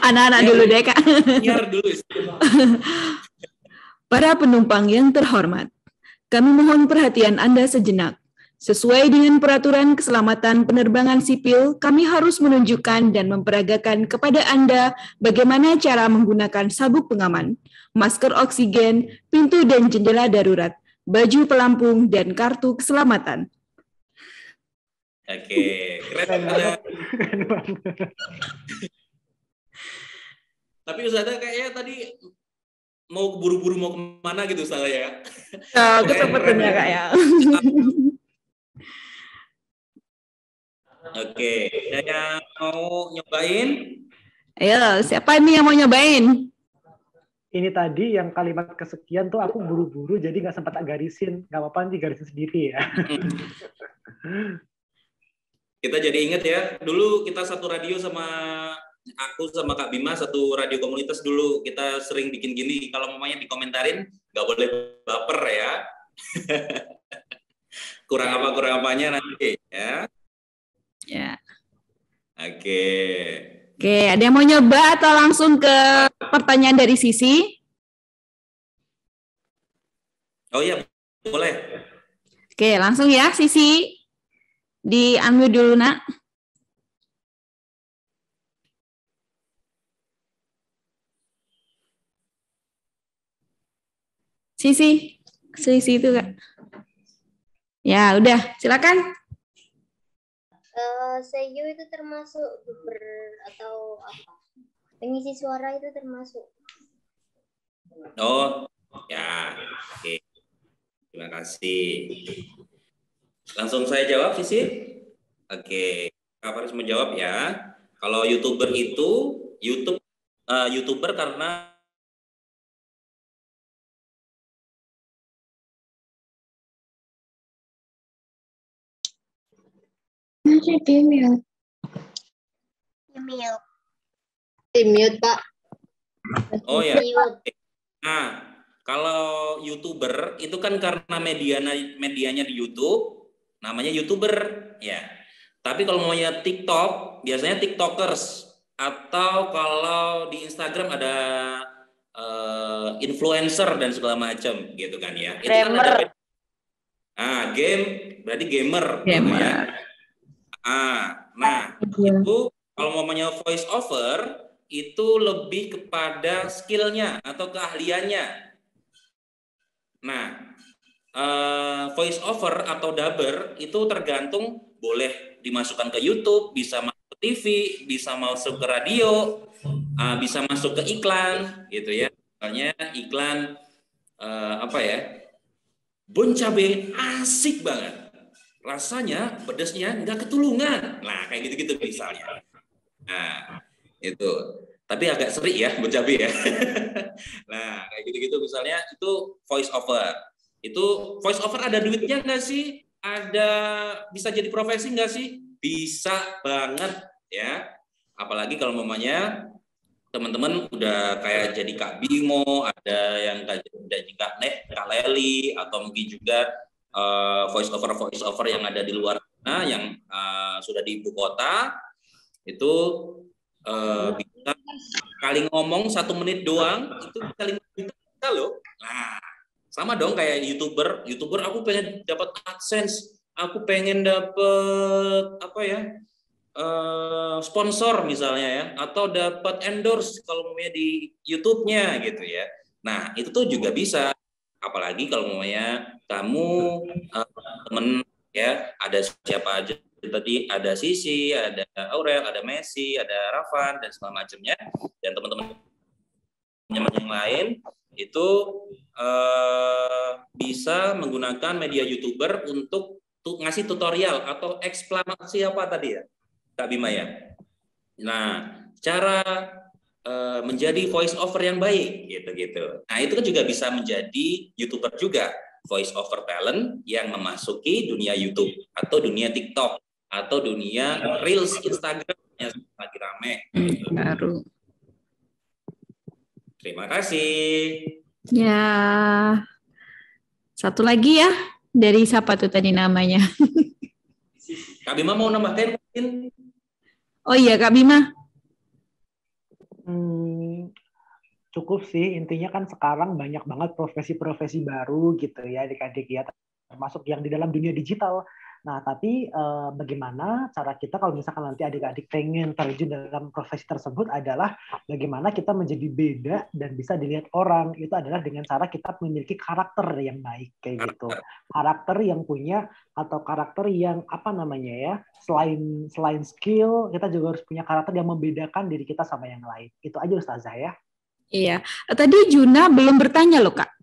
Anak-anak Ya, dulu deh, Kak. Biar dulu. Para penumpang yang terhormat, kami mohon perhatian Anda sejenak. Sesuai dengan peraturan keselamatan penerbangan sipil, kami harus menunjukkan dan memperagakan kepada Anda bagaimana cara menggunakan sabuk pengaman, masker oksigen, pintu dan jendela darurat, baju pelampung, dan kartu keselamatan. Oke, keren Keren banget. banget. Tapi Ustazah kayaknya tadi mau buru-buru mau kemana gitu Ustazah ya? Kesempatannya, Kak ya. Oke, ada yang mau nyobain? Ayo, siapa ini yang mau nyobain? Ini tadi yang kalimat kesekian tuh aku buru-buru jadi nggak sempat tak garisin. Nggak apa-apa nanti garisin sendiri ya. Kita jadi inget ya, dulu kita satu radio sama aku sama Kak Bima, satu radio komunitas dulu, kita sering bikin gini, kalau mamanya dikomentarin, nggak boleh baper ya. Kurang apanya nanti ya. Ya. Oke. Oke, ada yang mau nyoba atau langsung ke pertanyaan dari Sisi? Oh iya, boleh. Oke, langsung ya, Sisi. Di unmute dulu, Nak. Sisi itu, Kak. Ya, udah, silakan. Seiyu itu termasuk atau apa? Pengisi suara itu termasuk. Oh, ya. Oke. Terima kasih. Langsung saya jawab, Sisi. Oke, Kak Faris menjawab ya. Kalau YouTuber itu YouTuber karena Masih di mute. Di mute, Pak. Oh ya. Mute. Nah, kalau YouTuber itu kan karena medianya di YouTube, namanya YouTuber ya. Tapi kalau maunya TikTok, biasanya TikTokers, atau kalau di Instagram ada influencer dan segala macam gitu kan ya. Itu kan ada game berarti gamer. Gitu ya. Nah itu kalau maunya voice over itu lebih kepada skillnya atau keahliannya. Nah, voice over atau dubber itu tergantung, boleh dimasukkan ke YouTube, bisa masuk ke TV, bisa masuk ke radio, bisa masuk ke iklan, gitu ya. Misalnya iklan apa ya? Bon cabe asik banget, rasanya pedasnya nggak ketulungan. Nah, kayak gitu-gitu misalnya. Nah, itu. Tapi agak seri ya bon cabe ya. Nah, kayak gitu-gitu misalnya itu voice over. Itu voice over ada duitnya nggak sih? Ada bisa jadi profesi nggak sih? Bisa banget ya. Apalagi kalau mamanya teman-teman udah kayak jadi Kak Bimo, ada yang udah jadi Kak Leli, atau mungkin juga voice over yang ada di luar sana yang sudah di ibu kota itu bisa kali ngomong 1 menit doang itu bisa 5 juta loh. Nah, sama dong kayak YouTuber aku pengen dapat AdSense, aku pengen dapat apa ya? Sponsor misalnya ya, atau dapat endorse kalau mau di YouTube-nya gitu ya. Nah, itu tuh juga bisa. Apalagi kalau maunya kamu temen ya, ada siapa aja tadi, ada Sisi, ada Aurel, ada Messi, ada Rafan dan segala macamnya, dan teman-teman yang lain itu bisa menggunakan media YouTuber untuk ngasih tutorial atau eksplanasi apa tadi ya, Kak Bima ya. Nah, cara menjadi voice over yang baik gitu. Nah, itu kan juga bisa menjadi YouTuber juga, voice over talent yang memasuki dunia YouTube atau dunia TikTok atau dunia Reels Instagram lagi rame. Baru. Terima kasih. Ya. Satu lagi ya. Dari siapa tuh tadi namanya? Kak Bima mau nambahkan mungkin? Oh iya, Kak Bima. Cukup sih, intinya kan sekarang banyak banget profesi-profesi baru gitu ya adik-adik ya, termasuk yang di dalam dunia digital. Nah, tapi bagaimana cara kita kalau misalkan nanti adik-adik pengen terjun dalam profesi tersebut adalah bagaimana kita menjadi beda dan bisa dilihat orang. Itu adalah dengan cara kita memiliki karakter yang baik kayak gitu. Karakter yang punya atau karakter yang apa namanya ya, selain skill, kita juga harus punya karakter yang membedakan diri kita sama yang lain. Itu aja Ustazah ya. Iya. Tadi Juna belum bertanya loh, Kak.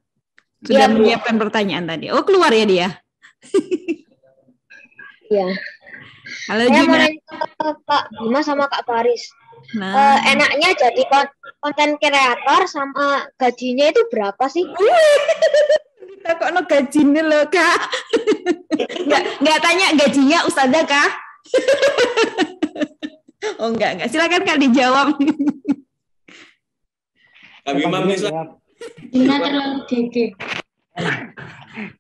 Sudah Iya, Bu. menyiapkan pertanyaan tadi. Oh, keluar ya dia? Iya. Halo Saya mau Juna. nanya ke Kak Bima sama Kak Faris. Nah, Enaknya jadi konten kreator sama gajinya itu berapa sih? kita kok no gajinya loh, Kak. Nggak tanya gajinya Ustazah, Kak? Oh, enggak. Silakan Kak dijawab. Kak Bima bisa. Gina terlalu gede.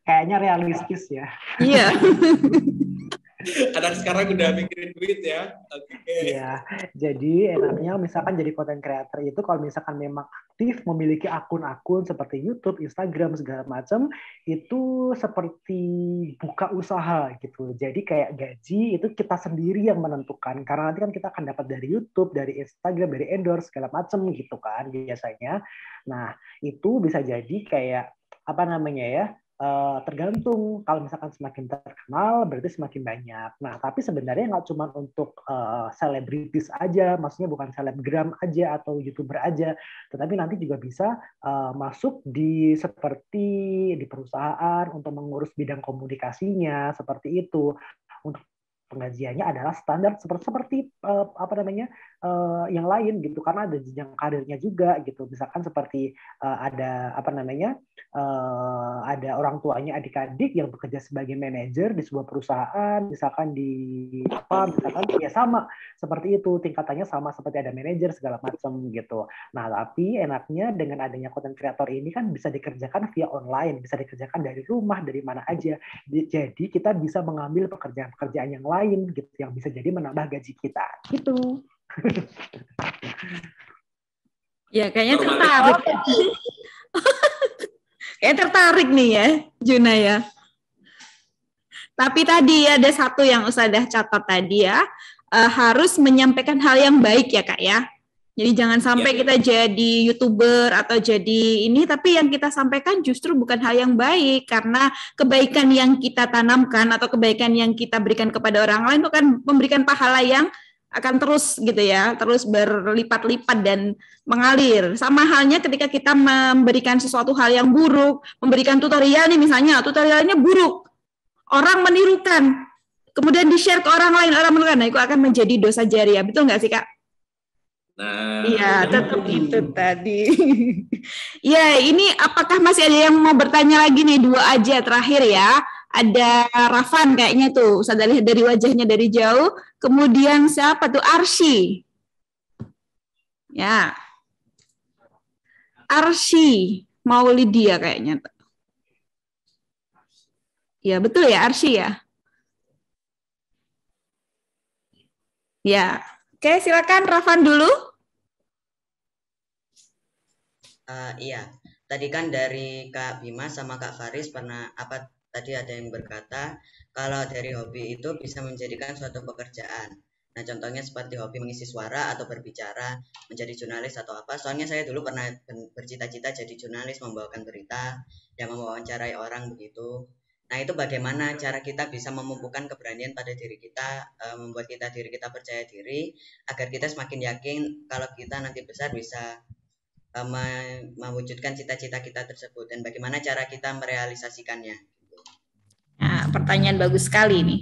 Kayaknya realistis ya. Iya. Anak sekarang udah mikirin duit ya. Oke. Iya, jadi enaknya misalkan jadi content creator itu kalau misalkan memang aktif memiliki akun-akun seperti YouTube, Instagram segala macam itu seperti buka usaha gitu. Jadi kayak gaji itu kita sendiri yang menentukan karena nanti kan kita akan dapat dari YouTube, dari Instagram, dari endorse segala macam gitu kan biasanya. Nah, itu bisa jadi kayak apa namanya ya? Tergantung kalau misalkan semakin terkenal berarti semakin banyak. Nah, tapi sebenarnya nggak cuma untuk selebritis aja, maksudnya bukan selebgram aja atau YouTuber aja, tetapi nanti juga bisa masuk di seperti di perusahaan untuk mengurus bidang komunikasinya seperti itu. Untuk penggajiannya adalah standar seperti apa namanya yang lain gitu karena ada jenjang karirnya juga gitu. Misalkan seperti ada apa namanya ada orang tuanya adik-adik yang bekerja sebagai manajer di sebuah perusahaan, misalkan ya sama seperti itu, tingkatannya sama seperti ada manajer segala macam gitu. Nah, tapi enaknya dengan adanya content creator ini kan bisa dikerjakan via online, bisa dikerjakan dari rumah, dari mana aja. Jadi kita bisa mengambil pekerjaan-pekerjaan yang lain gitu yang bisa jadi menambah gaji kita. Gitu. Ya, kayaknya tertarik. Kayak tertarik nih ya, Juna ya. Tapi tadi ada satu yang Ustazah catat tadi ya, harus menyampaikan hal yang baik ya Kak ya. Jadi jangan sampai kita jadi YouTuber atau jadi ini, tapi yang kita sampaikan justru bukan hal yang baik, karena kebaikan yang kita tanamkan atau kebaikan yang kita berikan kepada orang lain itu kan memberikan pahala yang akan terus gitu ya, terus berlipat-lipat dan mengalir. Sama halnya ketika kita memberikan sesuatu hal yang buruk, memberikan tutorial nih misalnya, tutorialnya buruk, orang menirukan, kemudian di-share ke orang lain, orang menirukan, nah itu akan menjadi dosa jariah, betul nggak sih Kak? Nah, iya, tetap itu tadi. Ya, ini apakah masih ada yang mau bertanya lagi nih? Dua aja terakhir ya. Ada Rafan kayaknya tuh, saya lihat dari wajahnya dari jauh. Kemudian siapa tuh? Arsy. Ya. Arsy Maulidia kayaknya. Ya, betul ya Arsy ya? Ya. Oke, silakan Rafan dulu. Iya, tadi kan dari Kak Bima sama Kak Faris tadi ada yang berkata kalau dari hobi itu bisa menjadikan suatu pekerjaan. Nah, contohnya seperti hobi mengisi suara atau berbicara, menjadi jurnalis atau apa. Soalnya saya dulu pernah bercita-cita jadi jurnalis, membawakan berita, yang mewawancarai orang begitu. Nah, itu bagaimana cara kita bisa memupukkan keberanian pada diri kita, membuat diri kita percaya diri, agar kita semakin yakin kalau kita nanti besar bisa mewujudkan cita-cita kita tersebut, dan bagaimana cara kita merealisasikannya. Nah, pertanyaan bagus sekali nih.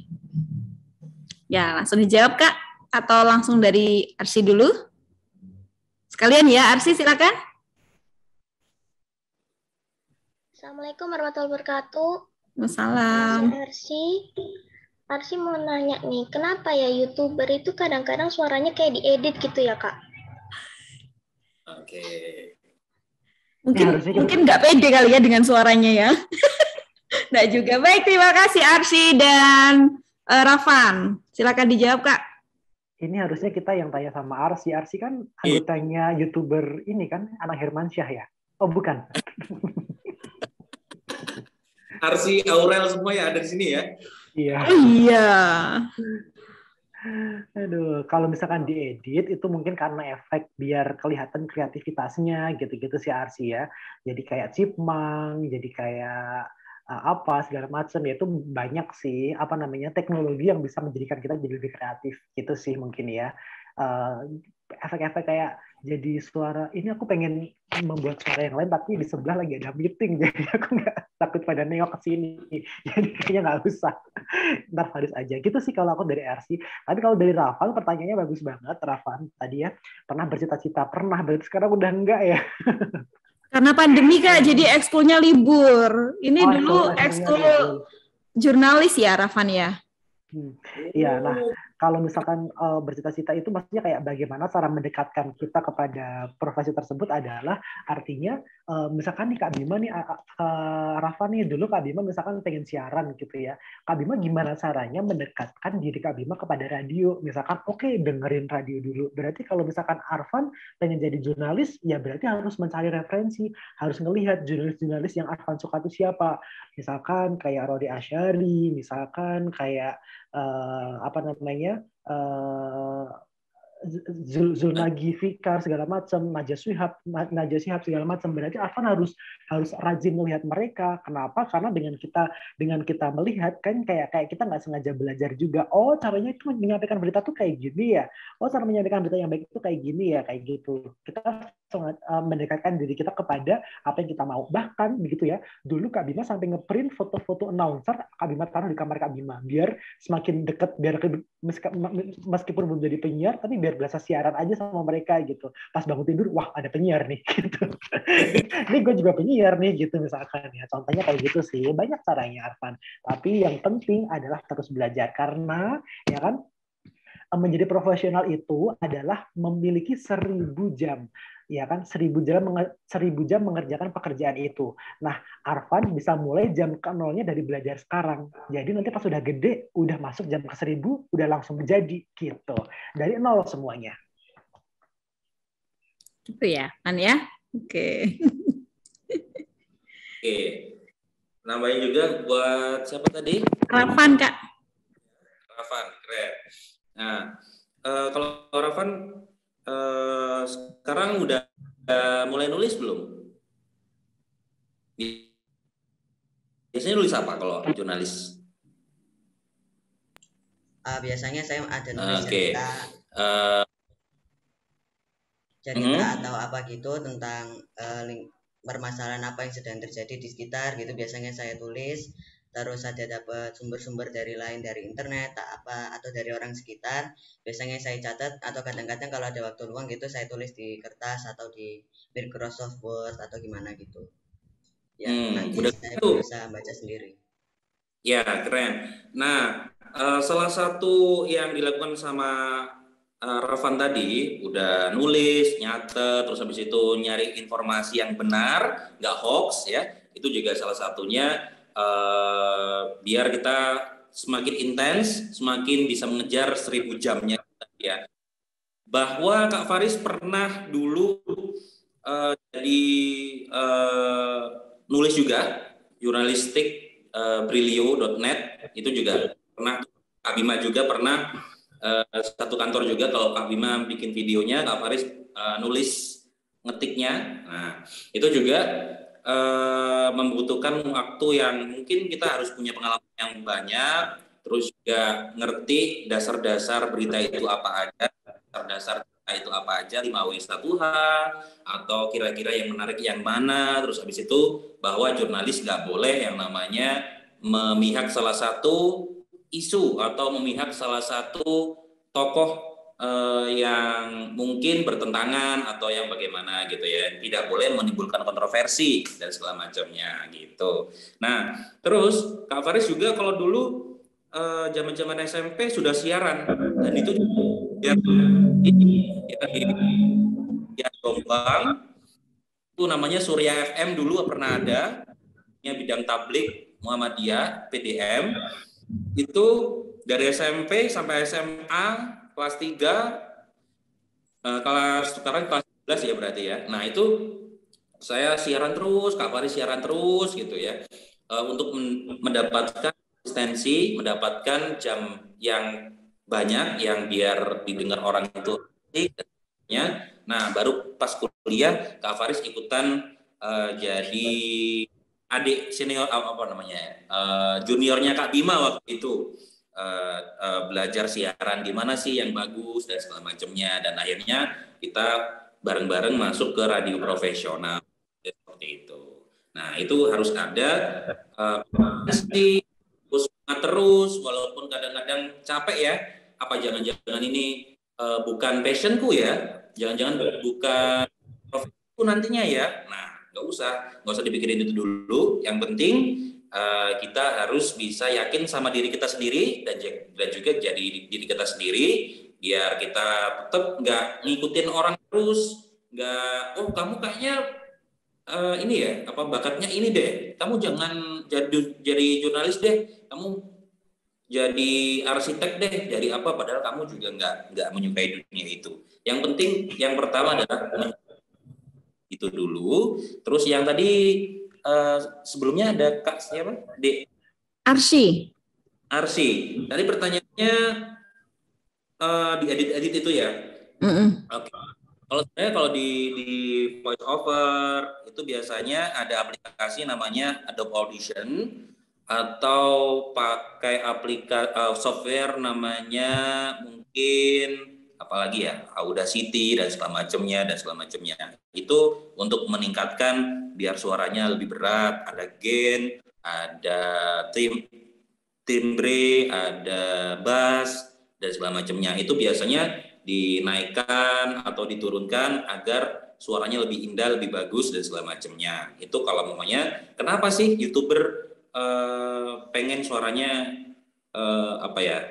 Ya, langsung dijawab Kak, atau langsung dari Arsy dulu? Sekalian ya, Arsy silakan. Assalamualaikum warahmatullahi wabarakatuh. Waalaikumsalam. Saya Arsy. Arsi mau nanya nih, kenapa ya YouTuber itu kadang-kadang suaranya kayak diedit gitu ya, Kak? Oke. Mungkin nggak pede kali ya dengan suaranya ya. Nggak juga. Baik, terima kasih Arsy dan Rafan. Silakan dijawab, Kak. Ini harusnya kita yang tanya sama Arsy. Arsy kan anggotanya YouTuber ini kan, Anak Hermansyah ya? Oh, bukan. Arsy, Aurel semua ya ada di sini ya? Iya. Iya. Aduh, kalau misalkan diedit itu mungkin karena efek biar kelihatan kreativitasnya gitu-gitu sih Arsy ya. Jadi kayak chipmunk, jadi kayak apa segala macam ya, itu banyak sih apa namanya teknologi yang bisa menjadikan kita jadi lebih kreatif gitu sih mungkin ya. Efek-efek kayak jadi suara ini aku pengen membuat suara yang lain tapi di sebelah lagi ada meeting jadi aku nggak takut pada nengok ke sini jadi kayaknya nggak usah, ntar Faris aja gitu sih kalau aku dari Arsy. Tapi kalau dari Rafan pertanyaannya bagus banget. Rafan tadi ya pernah bercita-cita, pernah berarti sekarang udah enggak ya? Karena pandemi Kak, jadi ekskulnya libur. Ini dulu ekskul jurnalis ya Rafan ya? Iya, nah kalau misalkan bercita-cita itu maksudnya kayak bagaimana cara mendekatkan kita kepada profesi tersebut adalah artinya misalkan nih Kak Bima nih, Rafa nih dulu Kak Bima misalkan pengen siaran gitu ya. Kak Bima gimana caranya mendekatkan diri Kak Bima kepada radio? Misalkan oke, dengerin radio dulu. Berarti kalau misalkan Arfan pengen jadi jurnalis, ya berarti harus mencari referensi, harus ngelihat jurnalis-jurnalis yang Arfan suka itu siapa. Misalkan kayak Rodi Asyari, misalkan kayak apa namanya Zulnagi Fikar segala macam, Najwa Shihab segala macam. Berarti Arfan harus rajin melihat mereka. Kenapa? Karena dengan kita melihat kan kayak kita nggak sengaja belajar juga. Oh, caranya itu menyampaikan berita tuh kayak gini ya. Oh, cara menyampaikan berita yang baik itu kayak gini ya, kayak gitu. Kita sangat mendekatkan diri kita kepada apa yang kita mau. Bahkan begitu ya. Dulu Kak Bima sampai ngeprint foto-foto announcer Kak Bima taruh di kamar Kak Bima biar semakin dekat, biar meskipun belum jadi penyiar tapi biar berasa siaran aja sama mereka gitu. Pas bangun tidur, wah ada penyiar nih gitu. Ini gue juga penyiar nih gitu misalkan ya. Contohnya kayak gitu sih. Banyak caranya Arfan. Tapi yang penting adalah terus belajar karena ya kan menjadi profesional itu adalah memiliki 1000 jam. Ya kan 1000 jam mengerjakan pekerjaan itu. Nah, Arfan bisa mulai jam ke nolnya dari belajar sekarang. Jadi nanti pas udah gede, udah masuk jam ke 1000, udah langsung menjadi gitu. Dari nol semuanya. Gitu ya, kan ya? Oke. Oke. Nambahin juga buat siapa tadi? Rafan, Kak. Rafan, keren. Nah, kalau Rafan sekarang udah mulai nulis belum? Biasanya nulis apa kalau jurnalis? Biasanya saya ada nulis cerita atau apa gitu tentang permasalahan apa yang sedang terjadi di sekitar gitu. Biasanya saya tulis. Terus ada dapat sumber-sumber dari internet atau dari orang sekitar, biasanya saya catat atau kadang-kadang kalau ada waktu luang gitu saya tulis di kertas atau di Microsoft Word atau gimana gitu ya. Nanti saya bisa baca sendiri ya. Keren. Nah, salah satu yang dilakukan sama Rafan tadi udah nulis, nyatet, terus habis itu nyari informasi yang benar, nggak hoax ya, itu juga salah satunya biar kita semakin intens, semakin bisa mengejar 1000 jamnya ya. Bahwa Kak Faris pernah dulu jadi nulis juga, jurnalistik brilio.net itu juga pernah. Kak Bima juga pernah satu kantor juga. Kalau Kak Bima bikin videonya, Kak Faris nulis ngetiknya. Nah, itu juga membutuhkan waktu yang mungkin kita harus punya pengalaman yang banyak, terus juga ngerti dasar-dasar berita itu apa aja, dasar-dasar berita itu apa aja, 5W1H, atau kira-kira yang menarik yang mana, terus habis itu bahwa jurnalis nggak boleh yang namanya memihak salah satu isu atau memihak salah satu tokoh yang mungkin bertentangan atau yang bagaimana gitu ya, tidak boleh menimbulkan kontroversi dan segala macamnya gitu. Nah, terus Kak Faris juga kalau dulu zaman-zaman SMP sudah siaran, dan itu ya, ini ya Jombang itu namanya Surya FM dulu pernah ada, bidang tablik Muhammadiyah PDM, itu dari SMP sampai SMA kelas 3, sekarang kelas 11 ya berarti ya. Nah itu saya siaran terus, Kak Faris siaran terus gitu ya, untuk mendapatkan asistensi, mendapatkan jam yang banyak yang biar didengar orang itu. Nah baru pas kuliah Kak Faris ikutan jadi adik senior apa namanya juniornya Kak Bima waktu itu, belajar siaran gimana sih yang bagus dan segala macamnya, dan akhirnya kita bareng-bareng masuk ke radio profesional seperti itu. Nah itu harus ada terus walaupun kadang-kadang capek ya, apa jangan-jangan ini bukan passionku ya, jangan-jangan bukan profesiku nantinya ya. Nah nggak usah dipikirin itu dulu. Yang penting kita harus bisa yakin sama diri kita sendiri dan juga jadi diri kita sendiri, biar kita tetap nggak ngikutin orang terus, nggak kamu kayaknya ini ya bakatnya ini deh, kamu jangan jadi jurnalis deh, kamu jadi arsitek deh, jadi apa, padahal kamu juga nggak menyukai dunia itu. Yang penting yang pertama adalah itu dulu. Terus yang tadi sebelumnya ada Kak siapa? Arsi. Tadi pertanyaannya diedit itu ya. Oke. Kalau di voice over itu biasanya ada aplikasi namanya Adobe Audition, atau pakai software namanya mungkin apalagi ya, Audacity dan segala macamnya. Itu untuk meningkatkan biar suaranya lebih berat, ada gain, ada timbre, ada bass dan segala macamnya. Itu biasanya dinaikkan atau diturunkan agar suaranya lebih indah, lebih bagus dan segala macamnya. Itu kalau namanya, kenapa sih YouTuber pengen suaranya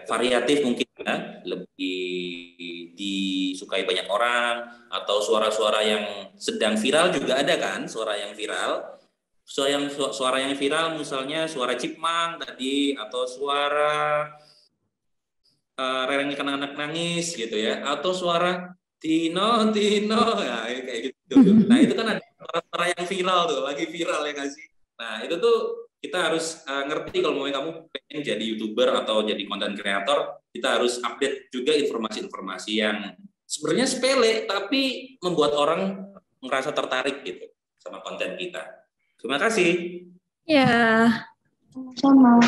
variatif mungkin ya, lebih disukai banyak orang, atau suara-suara yang sedang viral juga ada kan, suara yang viral misalnya suara chipmunk tadi, atau suara rerengkan anak nangis gitu ya, atau suara Tino ya, kayak gitu. Nah itu kan ada suara yang viral tuh, lagi viral ya nggak sih. Nah itu tuh kita harus ngerti kalau mau kamu pengen jadi YouTuber atau jadi content creator, kita harus update juga informasi-informasi yang sebenarnya sepele tapi membuat orang merasa tertarik gitu sama konten kita. Terima kasih. Ya. Sama.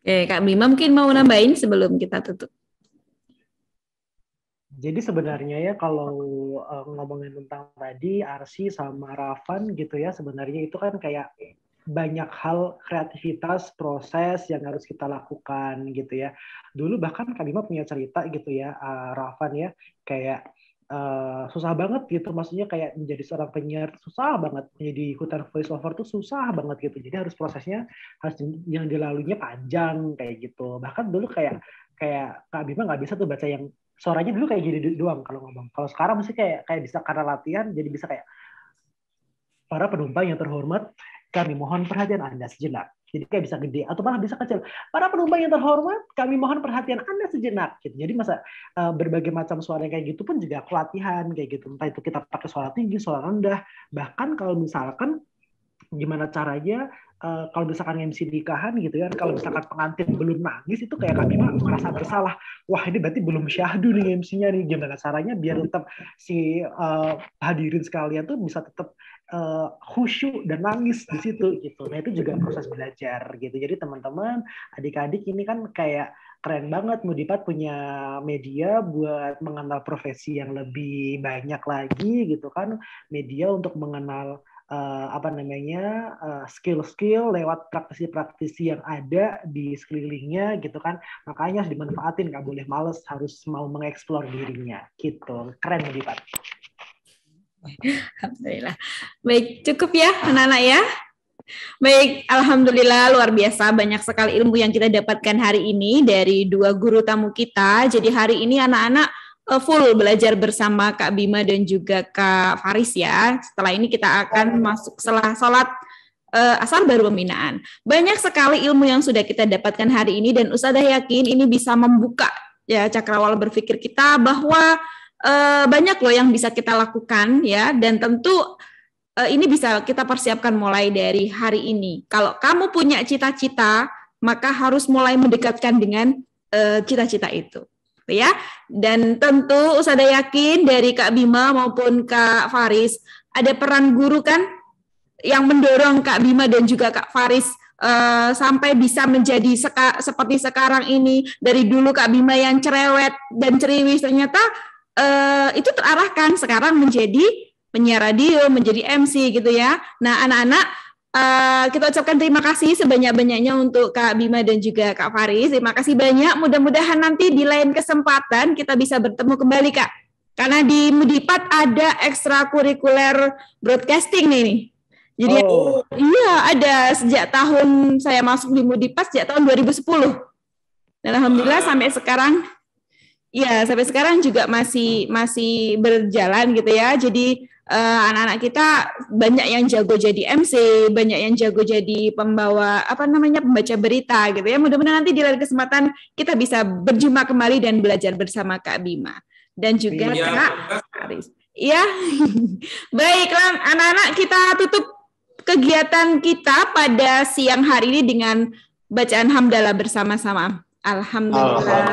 Oke, Kak Bima mungkin mau nambahin sebelum kita tutup. Jadi sebenarnya ya kalau ngomongin tentang tadi Arsi sama Rafan gitu ya, sebenarnya itu kan kayak banyak hal kreativitas, proses yang harus kita lakukan gitu ya. Dulu bahkan Kak Bima punya cerita gitu ya, Rafan ya, kayak susah banget gitu, maksudnya kayak menjadi seorang penyiar susah banget, menjadi ikutan voice over tuh susah banget gitu, jadi harus prosesnya harus yang dilaluinya panjang kayak gitu. Bahkan dulu kayak Kak Bima nggak bisa tuh baca yang suaranya dulu kayak gini doang kalau ngomong. Kalau sekarang mesti kayak bisa karena latihan jadi bisa kayak, para penumpang yang terhormat, kami mohon perhatian Anda sejenak. Jadi kayak bisa gede atau malah bisa kecil. Para penumpang yang terhormat, kami mohon perhatian Anda sejenak. Gitu. Jadi berbagai macam suara kayak gitu pun juga pelatihan kayak gitu. Entah itu kita pakai suara tinggi, suara rendah. Bahkan kalau misalkan gimana caranya kalau misalkan MC nikahan gitu ya, kalau misalkan pengantin belum nangis itu kayak kami merasa bersalah. Wah ini berarti belum syahdu nih MC-nya nih. Gimana caranya biar tetap si hadirin sekalian tuh bisa tetap khusyuk dan nangis di situ gitu. Nah itu juga proses belajar gitu. Jadi teman-teman, adik-adik ini kan kayak keren banget Mudipat punya media buat mengenal profesi yang lebih banyak lagi gitu kan. Media untuk mengenal skill-skill lewat praktisi-praktisi yang ada di sekelilingnya gitu kan. Makanya harus dimanfaatin, nggak boleh males, harus mau mengeksplor dirinya gitu. Keren Mudipat. Alhamdulillah. Baik, cukup ya anak-anak ya. Baik, alhamdulillah luar biasa banyak sekali ilmu yang kita dapatkan hari ini dari dua guru tamu kita. Jadi hari ini anak-anak full belajar bersama Kak Bima dan juga Kak Faris ya. Setelah ini kita akan masuk setelah sholat asar baru pembinaan. Banyak sekali ilmu yang sudah kita dapatkan hari ini dan Ustazah yakin ini bisa membuka ya cakrawala berpikir kita bahwa banyak loh yang bisa kita lakukan ya, dan tentu ini bisa kita persiapkan mulai dari hari ini. Kalau kamu punya cita-cita, maka harus mulai mendekatkan dengan cita-cita itu, ya. Dan tentu Ustazah yakin dari Kak Bima maupun Kak Faris ada peran guru kan yang mendorong Kak Bima dan juga Kak Faris sampai bisa menjadi seperti sekarang ini. Dari dulu Kak Bima yang cerewet dan ceriwis, ternyata itu terarahkan sekarang menjadi penyiar radio, menjadi MC gitu ya. Nah anak-anak kita ucapkan terima kasih sebanyak-banyaknya untuk Kak Bima dan juga Kak Faris. Terima kasih banyak, mudah-mudahan nanti di lain kesempatan kita bisa bertemu kembali Kak. Karena di Mudipat ada ekstrakurikuler broadcasting nih. Jadi iya ada sejak tahun saya masuk di Mudipat sejak tahun 2010. Dan alhamdulillah sampai sekarang ya sampai sekarang juga masih berjalan gitu ya. Jadi anak-anak kita banyak yang jago jadi MC, banyak yang jago jadi pembawa pembaca berita gitu ya. Mudah-mudahan nanti di lain kesempatan kita bisa berjumpa kembali dan belajar bersama Kak Bima dan juga Kak Faris. Iya. Baiklah anak-anak, kita tutup kegiatan kita pada siang hari ini dengan bacaan hamdalah bersama-sama. Alhamdulillah.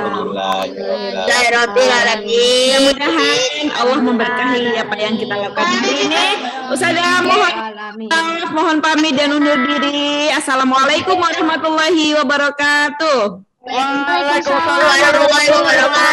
Mudah-mudahan Allah memberkahi apa yang kita lakukan hari ini. Ustazah mohon pamit dan undur diri. Assalamualaikum warahmatullahi wabarakatuh. Waalaikumsalam warahmatullahi wabarakatuh.